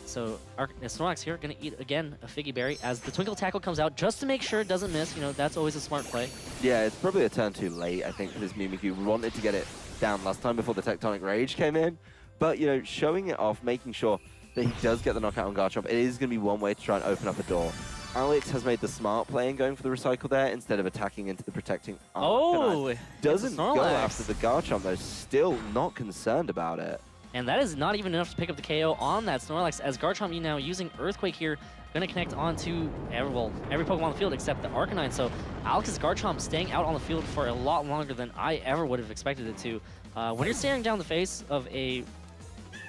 So Snorlax here going to eat, again, a Figgy Berry as the Twinkle Tackle comes out just to make sure it doesn't miss. You know, that's always a smart play. Yeah, it's probably a turn too late, I think, for this Mimikyu. Wanted to get it down last time before the Tectonic Rage came in. But, you know, showing it off, making sure that he does get the knockout on Garchomp, it is going to be one way to try and open up a door. Alex has made the smart play in going for the Recycle there instead of attacking into the protecting Oh! Doesn't go Snorlax. after the Garchomp, though. Still not concerned about it. And that is not even enough to pick up the KO on that Snorlax, as Garchomp now using Earthquake here, going to connect onto every Pokemon on the field except the Arcanine. So Alex's Garchomp staying out on the field for a lot longer than I ever would have expected it to. When you're staring down the face of a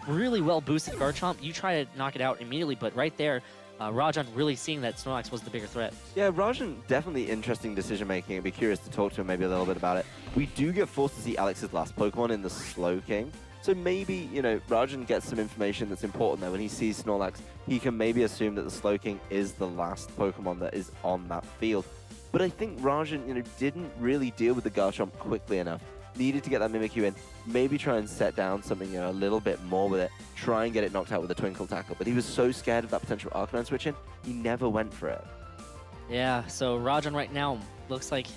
really well-boosted Garchomp, you try to knock it out immediately, but right there, Rajan really seeing that Snorlax was the bigger threat. Yeah, Rajan, definitely interesting decision-making. I'd be curious to talk to him maybe a little bit about it. We do get forced to see Alex's last Pokemon in the Slowking. So maybe, you know, Rajan gets some information that's important there. When he sees Snorlax, he can maybe assume that the Slowking is the last Pokemon that is on that field. But I think Rajan, you know, didn't really deal with the Garchomp quickly enough. Needed to get that Mimikyu in, maybe try and set down something, you know, a little bit more with it, try and get it knocked out with a Twinkle Tackle. But he was so scared of that potential Arcanine switch in, he never went for it. Yeah, so Rajan right now looks like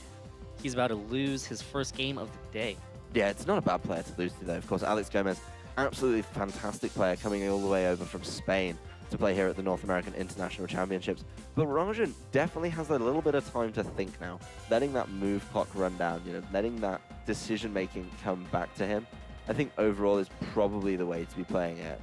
he's about to lose his first game of the day. Yeah, it's not a bad player to lose to, though. Of course, Alex Gomez, absolutely fantastic player coming all the way over from Spain to play here at the North American International Championships. But Rajan definitely has a little bit of time to think now, letting that move clock run down, you know, letting that decision-making come back to him. I think overall is probably the way to be playing it.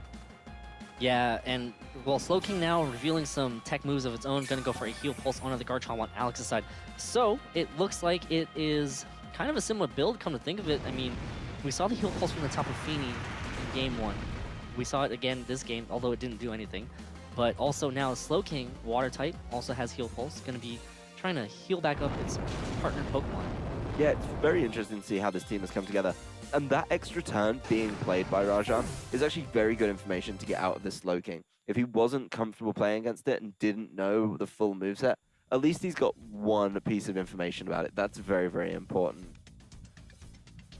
Yeah, and well, Slowking now revealing some tech moves of its own, going to go for a Heal Pulse onto the Garchomp on Alex's side. So it looks like it is kind of a similar build, come to think of it. I mean, we saw the Heal Pulse from the Tapu Fini in Game 1. We saw it again this game, although it didn't do anything. But also now Slowking, Water type, also has Heal Pulse, going to be trying to heal back up its partner Pokemon. Yeah, it's very interesting to see how this team has come together. And that extra turn being played by Rajan is actually very good information to get out of this Slowking. If he wasn't comfortable playing against it and didn't know the full moveset, at least he's got one piece of information about it. That's very, very important.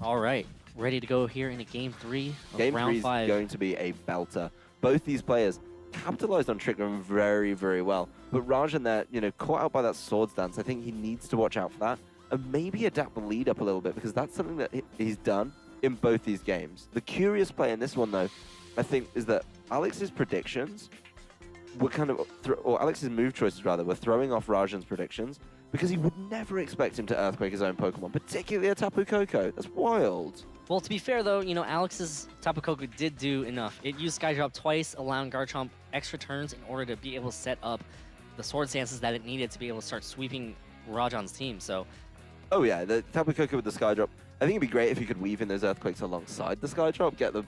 All right, ready to go here in a Game 3 of Game Round 3 is 5. going to be a belter. Both these players capitalized on Trick Room very, very well. But Rajan there, you know, caught out by that Swords Dance. I think he needs to watch out for that and maybe adapt the lead up a little bit, because that's something that he's done in both these games. The curious play in this one, though, I think, is that Alex's predictions were kind of, or Alex's move choices, rather, were throwing off Rajan's predictions, because he would never expect him to Earthquake his own Pokemon, particularly a Tapu Koko. That's wild. Well, to be fair, though, you know, Alex's Tapu Koko did do enough. It used Sky Drop twice, allowing Garchomp extra turns in order to be able to set up the Sword Stances that it needed to be able to start sweeping Rajan's team, so... Oh yeah, the Tapu Koko with the Sky Drop. I think it'd be great if you could weave in those Earthquakes alongside the Sky Drop, get the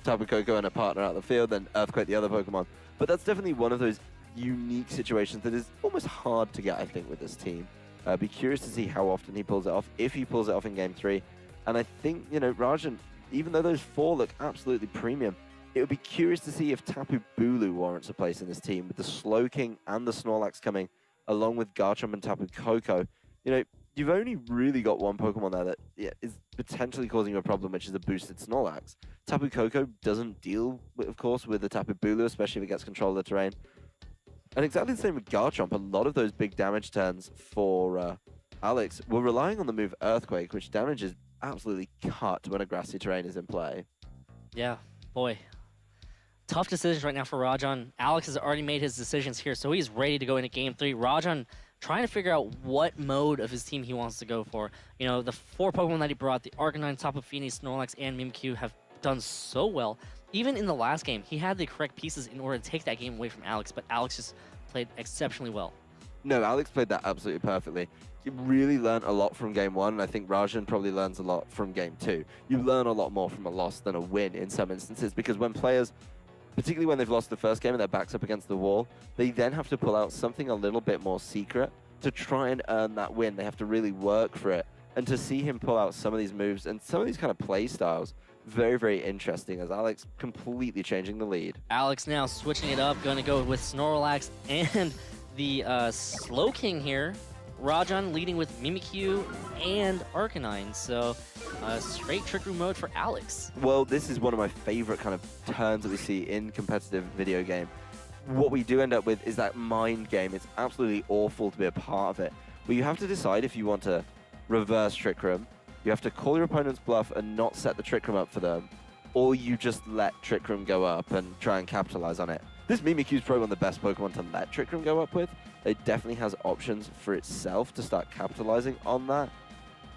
Tapu Koko and a partner out of the field, then Earthquake the other Pokemon. But that's definitely one of those unique situations that is almost hard to get, I think, with this team. Be curious to see how often he pulls it off, if he pulls it off in Game 3. And I think, you know, Rajan, even though those four look absolutely premium, it would be curious to see if Tapu Bulu warrants a place in this team, with the Slowking and the Snorlax coming, along with Garchomp and Tapu Koko. You know, you've only really got one Pokemon there that is potentially causing you a problem, which is a boosted Snorlax. Tapu Koko doesn't deal, of course, with the Tapu Bulu, especially if it gets control of the terrain. And exactly the same with Garchomp. A lot of those big damage turns for Alex were relying on the move Earthquake, which damages absolutely cut when a grassy terrain is in play. Yeah, boy. Tough decisions right now for Rajan. Alex has already made his decisions here, so he's ready to go into Game 3. Rajan trying to figure out what mode of his team he wants to go for. You know, the four Pokemon that he brought, the Arcanine, Tapu Fini, Snorlax, and Mimikyu, have done so well. Even in the last game, he had the correct pieces in order to take that game away from Alex, but Alex just played exceptionally well. No, Alex played that absolutely perfectly. He really learned a lot from Game 1, and I think Rajan probably learns a lot from Game 2. You learn a lot more from a loss than a win in some instances, because when players particularly when they've lost the first game and their back's up against the wall, they then have to pull out something a little bit more secret to try and earn that win. They have to really work for it. And to see him pull out some of these moves and some of these kind of play styles, very, very interesting as Alex completely changing the lead. Alex now switching it up, going to go with Snorlax and the Slow King here. Rajan leading with Mimikyu and Arcanine, so straight Trick Room mode for Alex. Well, this is one of my favorite kind of turns that we see in competitive video game. What we do end up with is that mind game. It's absolutely awful to be a part of it. But you have to decide if you want to reverse Trick Room, you have to call your opponent's bluff and not set the Trick Room up for them, or you just let Trick Room go up and try and capitalize on it. This Mimikyu is probably one of the best Pokemon to let Trick Room go up with. It definitely has options for itself to start capitalizing on that.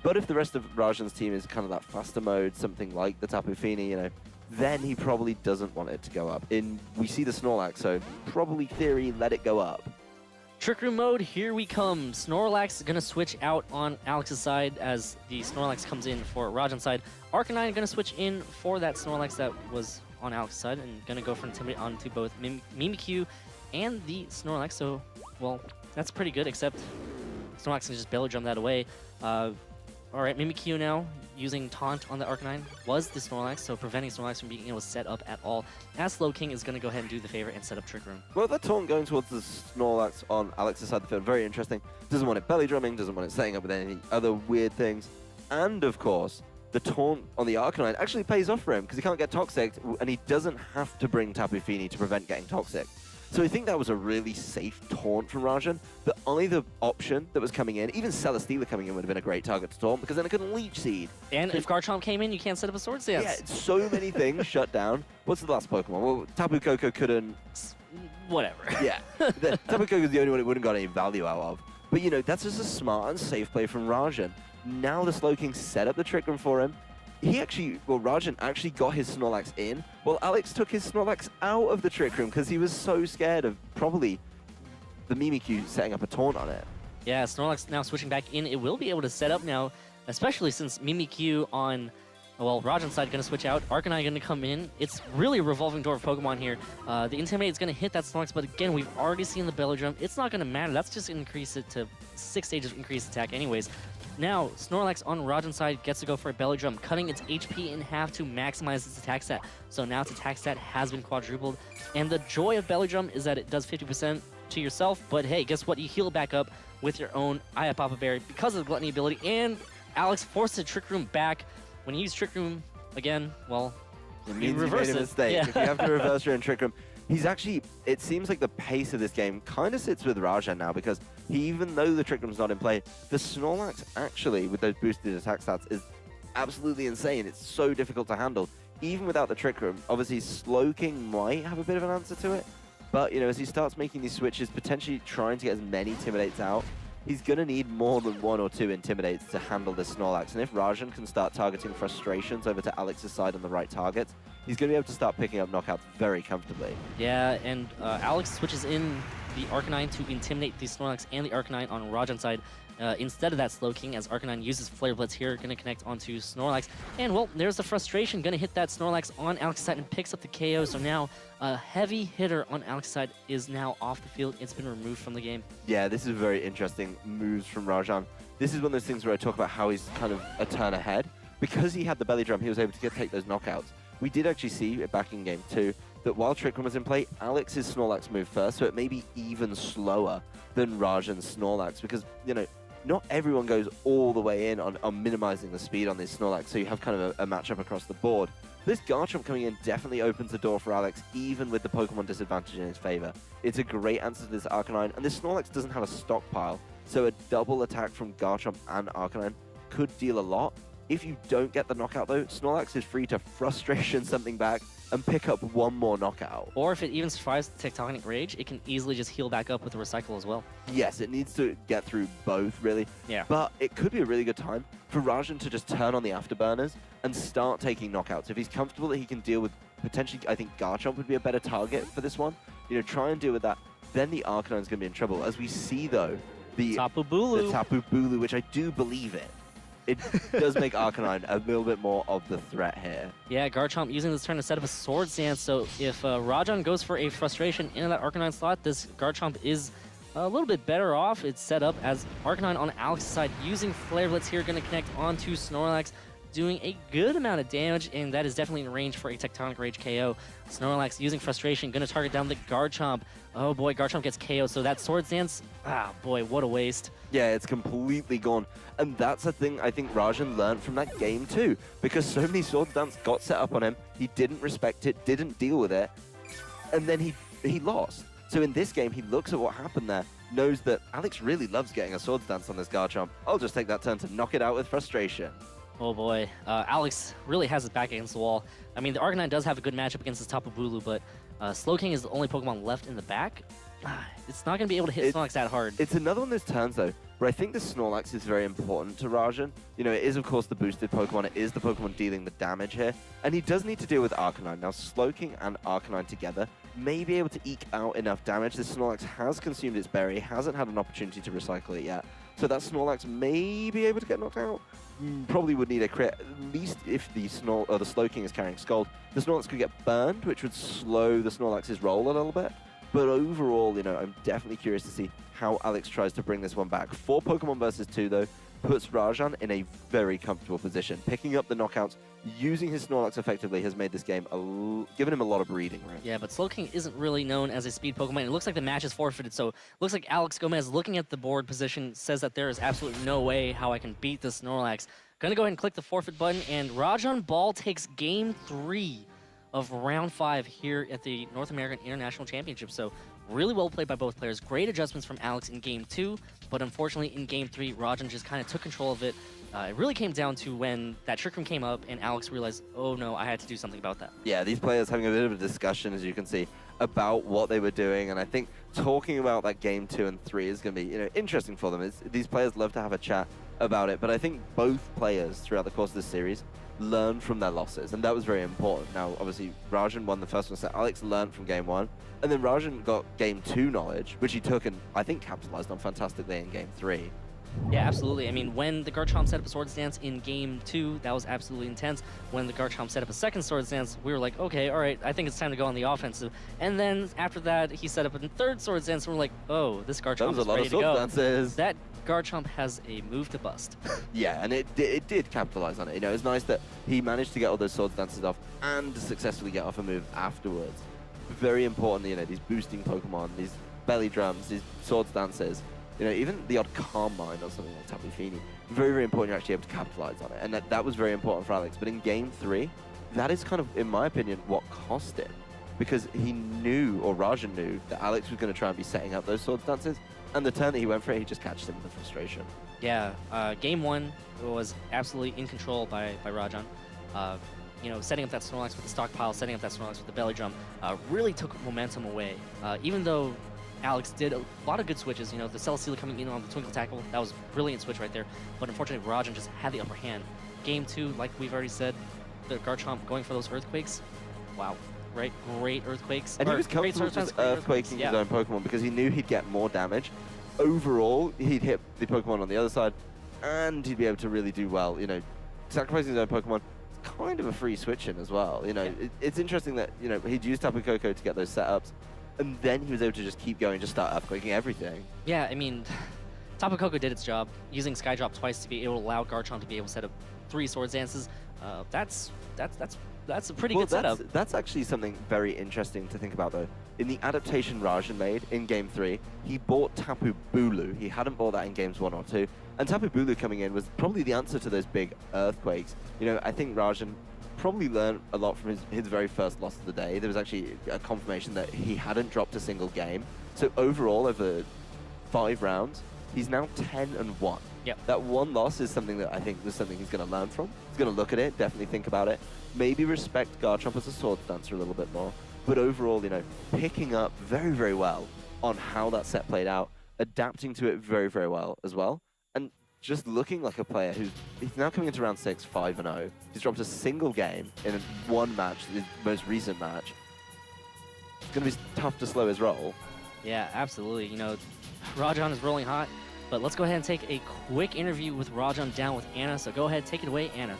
But if the rest of Rajan's team is kind of that faster mode, something like the Tapu Fini, then he probably doesn't want it to go up. We see the Snorlax, so probably theory, let it go up. Trick Room mode, here we come. Snorlax going to switch out on Alex's side as the Snorlax comes in for Rajan's side. Arcanine going to switch in for that Snorlax that was on Alex's side and going to go for Intimidate onto both Mimikyu and the Snorlax. So, well, that's pretty good, except Snorlax can just belly drum that away. Alright, Mimikyu now using Taunt on the Arcanine was the Snorlax, so preventing Snorlax from being able to set up at all. As Slow King is going to go ahead and do the favor and set up Trick Room. Well, that taunt going towards the Snorlax on Alex's side of the field, very interesting. Doesn't want it belly drumming, doesn't want it setting up with any other weird things. And, of course, the taunt on the Arcanine actually pays off for him because he can't get Toxic, and he doesn't have to bring Tapu Fini to prevent getting Toxic. So I think that was a really safe taunt from Rajan. The only option that was coming in, even Celesteela coming in would have been a great target to taunt because then it couldn't Leech Seed. And if Garchomp came in, you can't set up a Sword Stance. Yeah, so many things shut down. What's the last Pokemon? Well, Tapu Koko couldn't... Whatever. Yeah. Tapu Koko is the only one it wouldn't got any value out of. But, that's just a smart and safe play from Rajan. Now the Slow King set up the Trick Room for him. Rajan actually got his Snorlax in, while Alex took his Snorlax out of the Trick Room because he was so scared of probably the Mimikyu setting up a taunt on it. Yeah, Snorlax now switching back in. It will be able to set up now, especially since Mimikyu on, Rajan's side going to switch out. Arcanine going to come in. It's really a revolving door of Pokemon here. The Intimidate is going to hit that Snorlax, but again, we've already seen the Belly Drum. It's not going to matter. That's just increase it to 6 stages of increased attack anyways. Now, Snorlax on Rajan's side gets to go for a Belly Drum, cutting its HP in half to maximize its attack stat. So now its attack stat has been quadrupled. And the joy of Belly Drum is that it does 50% to yourself, but hey, guess what? You heal back up with your own Aya Papa Berry because of the Gluttony ability, and Alex forced the Trick Room back. When you use Trick Room again, it means you made a mistake. Yeah. If you have to reverse your own Trick Room, it seems like the pace of this game kind of sits with Rajan now because even though the Trick Room's not in play, the Snorlax actually, with those boosted attack stats, is absolutely insane. It's so difficult to handle. Even without the Trick Room, obviously Slow King might have a bit of an answer to it, but, as he starts making these switches, potentially trying to get as many Intimidates out, he's going to need more than 1 or 2 Intimidates to handle this Snorlax. And if Rajan can start targeting frustrations over to Alex's side on the right targets, he's going to be able to start picking up knockouts very comfortably. Yeah, and Alex switches in the Arcanine to intimidate the Snorlax and the Arcanine on Rajan's side instead of that Slow King, as Arcanine uses Flare Blitz here, going to connect onto Snorlax. And, there's the frustration, going to hit that Snorlax on Alex's side and picks up the KO. So now a heavy hitter on Alex's side is now off the field. It's been removed from the game. Yeah, this is very interesting moves from Rajan. This is one of those things where I talk about how he's kind of a turn ahead. Because he had the Belly Drum, he was able to take those knockouts. We did actually see it back in Game 2 that while Trick Room was in play, Alex's Snorlax moved first, so it may be even slower than Rajan's Snorlax because, not everyone goes all the way in on minimizing the speed on this Snorlax, so you have kind of a matchup across the board. This Garchomp coming in definitely opens the door for Alex, even with the Pokemon disadvantage in his favor. It's a great answer to this Arcanine, and this Snorlax doesn't have a stockpile, so a double attack from Garchomp and Arcanine could deal a lot. If you don't get the knockout though, Snorlax is free to frustration something back and pick up one more knockout. Or if it even survives Tectonic Rage, it can easily just heal back up with a Recycle as well. Yes, it needs to get through both, really. Yeah. But it could be a really good time for Rajan to just turn on the Afterburners and start taking knockouts. If he's comfortable that he can deal with, potentially, I think Garchomp would be a better target for this one. Try and deal with that. Then the Arcanine's going to be in trouble. As we see, though, the Tapu Bulu. The Tapu Bulu, which I do believe in. it does make Arcanine a little bit more of the threat here. Yeah, Garchomp using this turn to set up a Swords Dance, so if Rajan goes for a Frustration into that Arcanine slot, this Garchomp is a little bit better off. It's set up as Arcanine on Alex's side, using Flare Blitz here, going to connect onto Snorlax, doing a good amount of damage, and that is definitely in range for a Tectonic Rage KO. Snorlax using Frustration, going to target down the Garchomp. Oh boy, Garchomp gets KO, so that Swords Dance, boy, what a waste. Yeah, it's completely gone. And that's a thing I think Rajan learned from that game too, because so many Swords Dance got set up on him, he didn't respect it, didn't deal with it, and then he lost. So in this game, he looks at what happened there, knows that Alex really loves getting a Swords Dance on this Garchomp. I'll just take that turn to knock it out with Frustration. Oh boy, Alex really has his back against the wall. I mean, the Arcanine does have a good matchup against this Tapu Bulu, but Slowking is the only Pokemon left in the back. It's not going to be able to hit Snorlax that hard. It's another one of those turns, though, where I think the Snorlax is very important to Rajan. You know, it is, of course, the boosted Pokemon. It is the Pokemon dealing the damage here. And he does need to deal with Arcanine. Now, Slowking and Arcanine together may be able to eke out enough damage. This Snorlax has consumed its berry, hasn't had an opportunity to recycle it yet. So that Snorlax may be able to get knocked out. Probably would need a crit, at least if the Slowking is carrying Scald. The Snorlax could get burned, which would slow the Snorlax's roll a little bit. But overall, you know, I'm definitely curious to see how Alex tries to bring this one back. 4 Pokemon versus 2, though, puts Rajan in a very comfortable position. Picking up the knockouts, using his Snorlax effectively has made this game, given him a lot of breathing room. Yeah, but Slowking isn't really known as a speed Pokemon. It looks like the match is forfeited, so it looks like Alex Gomez, looking at the board position, says that there is absolutely no way how I can beat this Snorlax. Gonna go ahead and click the forfeit button, and Rajan Bal takes Game 3 of Round 5 here at the North American International Championship. So really well played by both players. Great adjustments from Alex in Game 2, but unfortunately in Game 3, Rajan just kind of took control of it. It really came down to when that Trick Room came up and Alex realized, oh no, I had to do something about that. Yeah, these players having a bit of a discussion, as you can see, about what they were doing, and I think talking about that Game 2 and 3 is going to be, you know, interesting for them. These players love to have a chat about it, but I think both players throughout the course of this series learned from their losses, and that was very important. Now, obviously, Rajan won the first one, so Alex learned from Game 1, and then Rajan got Game 2 knowledge, which he took and I think capitalized on fantastically in Game 3. Yeah, absolutely. I mean, when the Garchomp set up a Swords Dance in Game 2, that was absolutely intense. When the Garchomp set up a second Swords Dance, we were like, okay, all right, I think it's time to go on the offensive. And then after that, he set up a third Swords Dance, and we're like, oh, this Garchomp is ready to go. Dances. That Garchomp has a move to bust. Yeah, and it did capitalize on it. You know, it's nice that he managed to get all those Swords Dances off and to successfully get off a move afterwards. Very important, you know, these boosting Pokemon, these belly drums, these Swords Dances. You know, even the odd Calm Mind or something like Tapu Fini, very, very important you're actually able to capitalize on it. And that was very important for Alex. But in Game 3, that is kind of, in my opinion, what cost it. Because he knew, or Rajan knew, that Alex was going to try and be setting up those Swords Dances. And the turn that he went for it, he just catched him with the frustration. Yeah, Game 1 was absolutely in control by Rajan. You know, setting up that Snorlax with the stockpile, setting up that Snorlax with the belly drum, really took momentum away. Even though Alex did a lot of good switches, you know, the Celesteela coming in on the Twinkle Tackle, that was a brilliant switch right there. But unfortunately, Rajan just had the upper hand. Game 2, like we've already said, the Garchomp going for those Earthquakes. Wow, right? Great Earthquakes. And he was comfortable just Earthquaking his own Pokemon because he knew he'd get more damage. Overall, he'd hit the Pokemon on the other side, and he'd be able to really do well. You know, sacrificing his own Pokemon, it's kind of a free switch in as well. You know, yeah. It's interesting that, you know, he'd use Tapu Koko to get those setups, and then he was able to just keep going, just start Earthquaking everything. Yeah, I mean, Tapu Koko did its job, using Sky Drop twice to be able to allow Garchomp to be able to set up 3 Swords Dances. That's a pretty good setup. That's actually something very interesting to think about, though. In the adaptation Rajan made in Game 3, he bought Tapu Bulu. He hadn't bought that in Games 1 or 2. And Tapu Bulu coming in was probably the answer to those big Earthquakes. You know, I think Rajan probably learned a lot from his very first loss of the day. There was actually a confirmation that he hadn't dropped a single game. So overall, over 5 rounds, he's now 10-1. Yep. That one loss is something that I think was something he's going to learn from. He's going to look at it, definitely think about it, maybe respect Garchomp as a Swords Dancer a little bit more. But overall, you know, picking up very, very well on how that set played out, adapting to it very, very well as well, and just looking like a player he's now coming into round 6, 5-0. He's dropped a single game in one match, his most recent match. It's going to be tough to slow his roll. Yeah, absolutely. You know, Rajan is rolling hot. But let's go ahead and take a quick interview with Rajan down with Anna. So go ahead, take it away, Anna.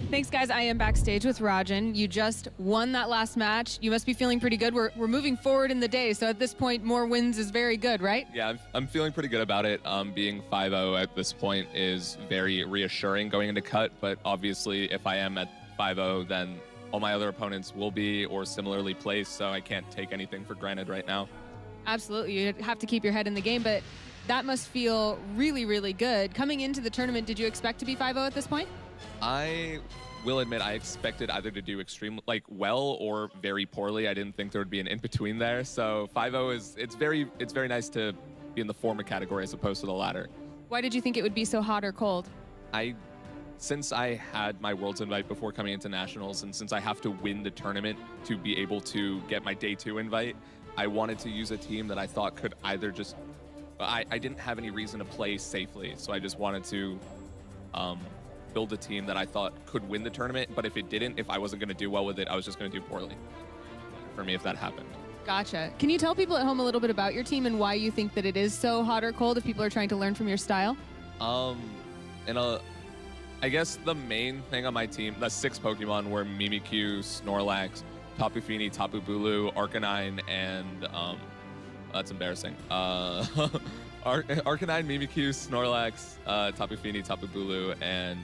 Thanks, guys. I am backstage with Rajan. You just won that last match. You must be feeling pretty good. We're moving forward in the day, so at this point, more wins is very good, right? Yeah, I'm feeling pretty good about it. Being 5-0 at this point is very reassuring going into cut, but obviously if I am at 5-0, then all my other opponents will be or similarly placed, so I can't take anything for granted right now. Absolutely. You have to keep your head in the game, but that must feel really, really good. Coming into the tournament, did you expect to be 5-0 at this point? I will admit I expected either to do extremely well or very poorly. I didn't think there would be an in-between there. So 5-0 is it's very nice to be in the former category as opposed to the latter. Why did you think it would be so hot or cold? Since I had my Worlds invite before coming into Nationals, and since I have to win the tournament to be able to get my Day 2 invite, I wanted to use a team that I thought could either just... I didn't have any reason to play safely, so I just wanted to build a team that I thought could win the tournament, but if it didn't, if I wasn't going to do well with it, I was just going to do poorly for me if that happened. Gotcha. Can you tell people at home a little bit about your team and why you think that it is so hot or cold if people are trying to learn from your style? I guess the main thing on my team, the 6 Pokemon were Mimikyu, Snorlax, Tapu Fini, Tapu Bulu, Arcanine, and that's embarrassing. Arcanine, Mimikyu, Snorlax, Tapu Fini, Tapu Bulu, and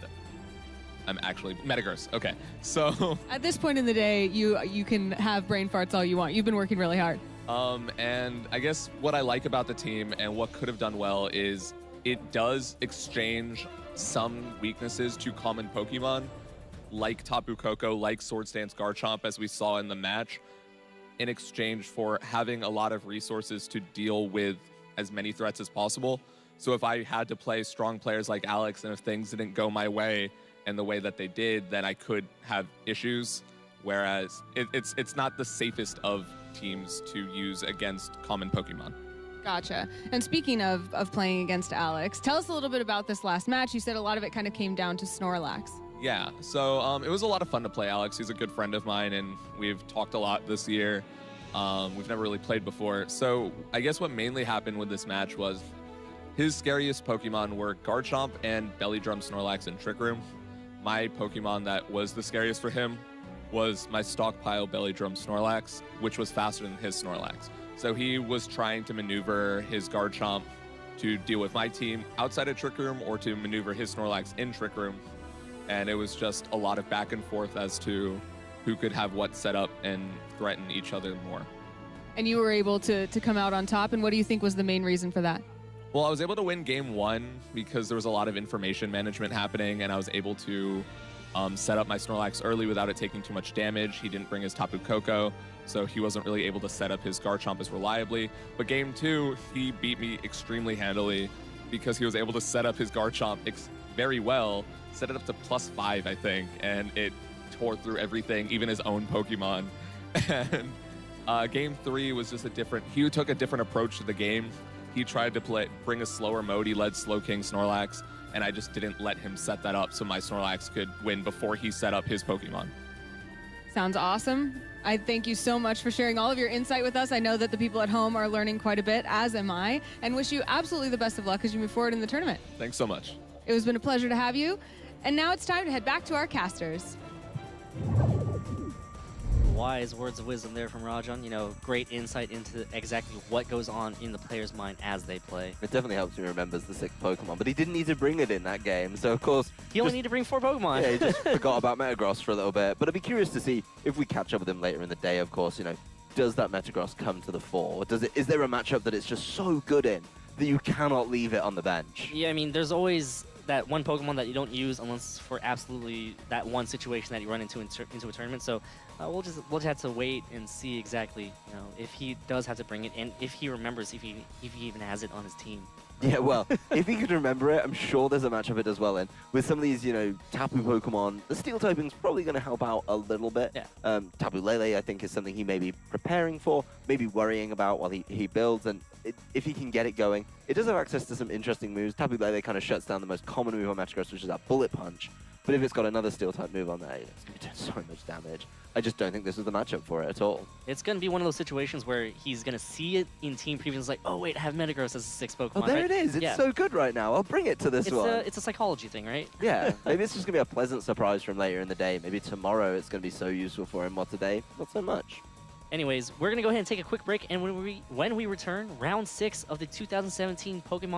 I'm actually Metagross. Okay, so at this point in the day, you can have brain farts all you want. You've been working really hard. And I guess what I like about the team and what could have done well is it does exchange some weaknesses to common Pokemon, like Tapu Koko, like Swords Dance Garchomp, as we saw in the match, in exchange for having a lot of resources to deal with as many threats as possible. So if I had to play strong players like Alex, and if things didn't go my way and the way that they did, then I could have issues. Whereas it's not the safest of teams to use against common Pokemon. Gotcha. And speaking of playing against Alex, tell us a little bit about this last match. You said a lot of it kind of came down to Snorlax. Yeah, so it was a lot of fun to play Alex. He's a good friend of mine, and we've talked a lot this year. We've never really played before. So I guess what mainly happened with this match was his scariest Pokemon were Garchomp and Belly Drum Snorlax and Trick Room. My Pokemon that was the scariest for him was my Stockpile Belly Drum Snorlax, which was faster than his Snorlax. So he was trying to maneuver his Garchomp to deal with my team outside of Trick Room or to maneuver his Snorlax in Trick Room. And it was just a lot of back and forth as to who could have what set up and threaten each other more. And you were able to come out on top, and what do you think was the main reason for that? Well, I was able to win game 1 because there was a lot of information management happening, and I was able to set up my Snorlax early without it taking too much damage. He didn't bring his Tapu Koko, so he wasn't really able to set up his Garchomp as reliably. But game 2, he beat me extremely handily because he was able to set up his Garchomp very well, set it up to +5, I think, and it tore through everything, even his own Pokemon. And game 3 was just he took a different approach to the game. He tried to bring a slower mode. He led Slowking Snorlax, and I just didn't let him set that up so my Snorlax could win before he set up his Pokemon. Sounds awesome. I thank you so much for sharing all of your insight with us. I know that the people at home are learning quite a bit, as am I, and wish you absolutely the best of luck as you move forward in the tournament. Thanks so much. It has been a pleasure to have you. And now it's time to head back to our casters. Wise words of wisdom there from Rajan. You know, great insight into exactly what goes on in the player's mind as they play. It definitely helps me remember the 6th Pokemon, but he didn't need to bring it in that game. So, of course... He only needed to bring 4 Pokemon. Yeah, he just forgot about Metagross for a little bit. But I'd be curious to see if we catch up with him later in the day, of course, you know, does that Metagross come to the fore? Or is there a matchup that it's just so good in that you cannot leave it on the bench? Yeah, I mean, there's always that one Pokemon that you don't use unless for absolutely that one situation that you run into a tournament. So we'll just have to wait and see exactly, you know, if he does have to bring it and if he remembers if he even has it on his team. Yeah, well, if he could remember it, I'm sure there's a matchup it does well in. With some of these, you know, Tapu Pokemon, the Steel typing's probably going to help out a little bit. Yeah. Tapu Lele, I think, is something he may be preparing for, maybe worrying about while he builds. And if he can get it going, it does have access to some interesting moves. Tapu Lele kind of shuts down the most common move on Metagross, which is that Bullet Punch. But if it's got another Steel-type move on there, it's going to be doing so much damage. I just don't think this is the matchup for it at all. It's going to be one of those situations where he's going to see it in team previews. It's like, oh, wait, I have Metagross as a 6th Pokemon. Oh, there right? it is. It's so good right now. I'll bring it to this one. It's a psychology thing, right? Yeah, maybe it's just going to be a pleasant surprise from later in the day. Maybe tomorrow it's going to be so useful for him, while today, not so much. Anyways, we're going to go ahead and take a quick break, and when we return, round 6 of the 2017 Pokemon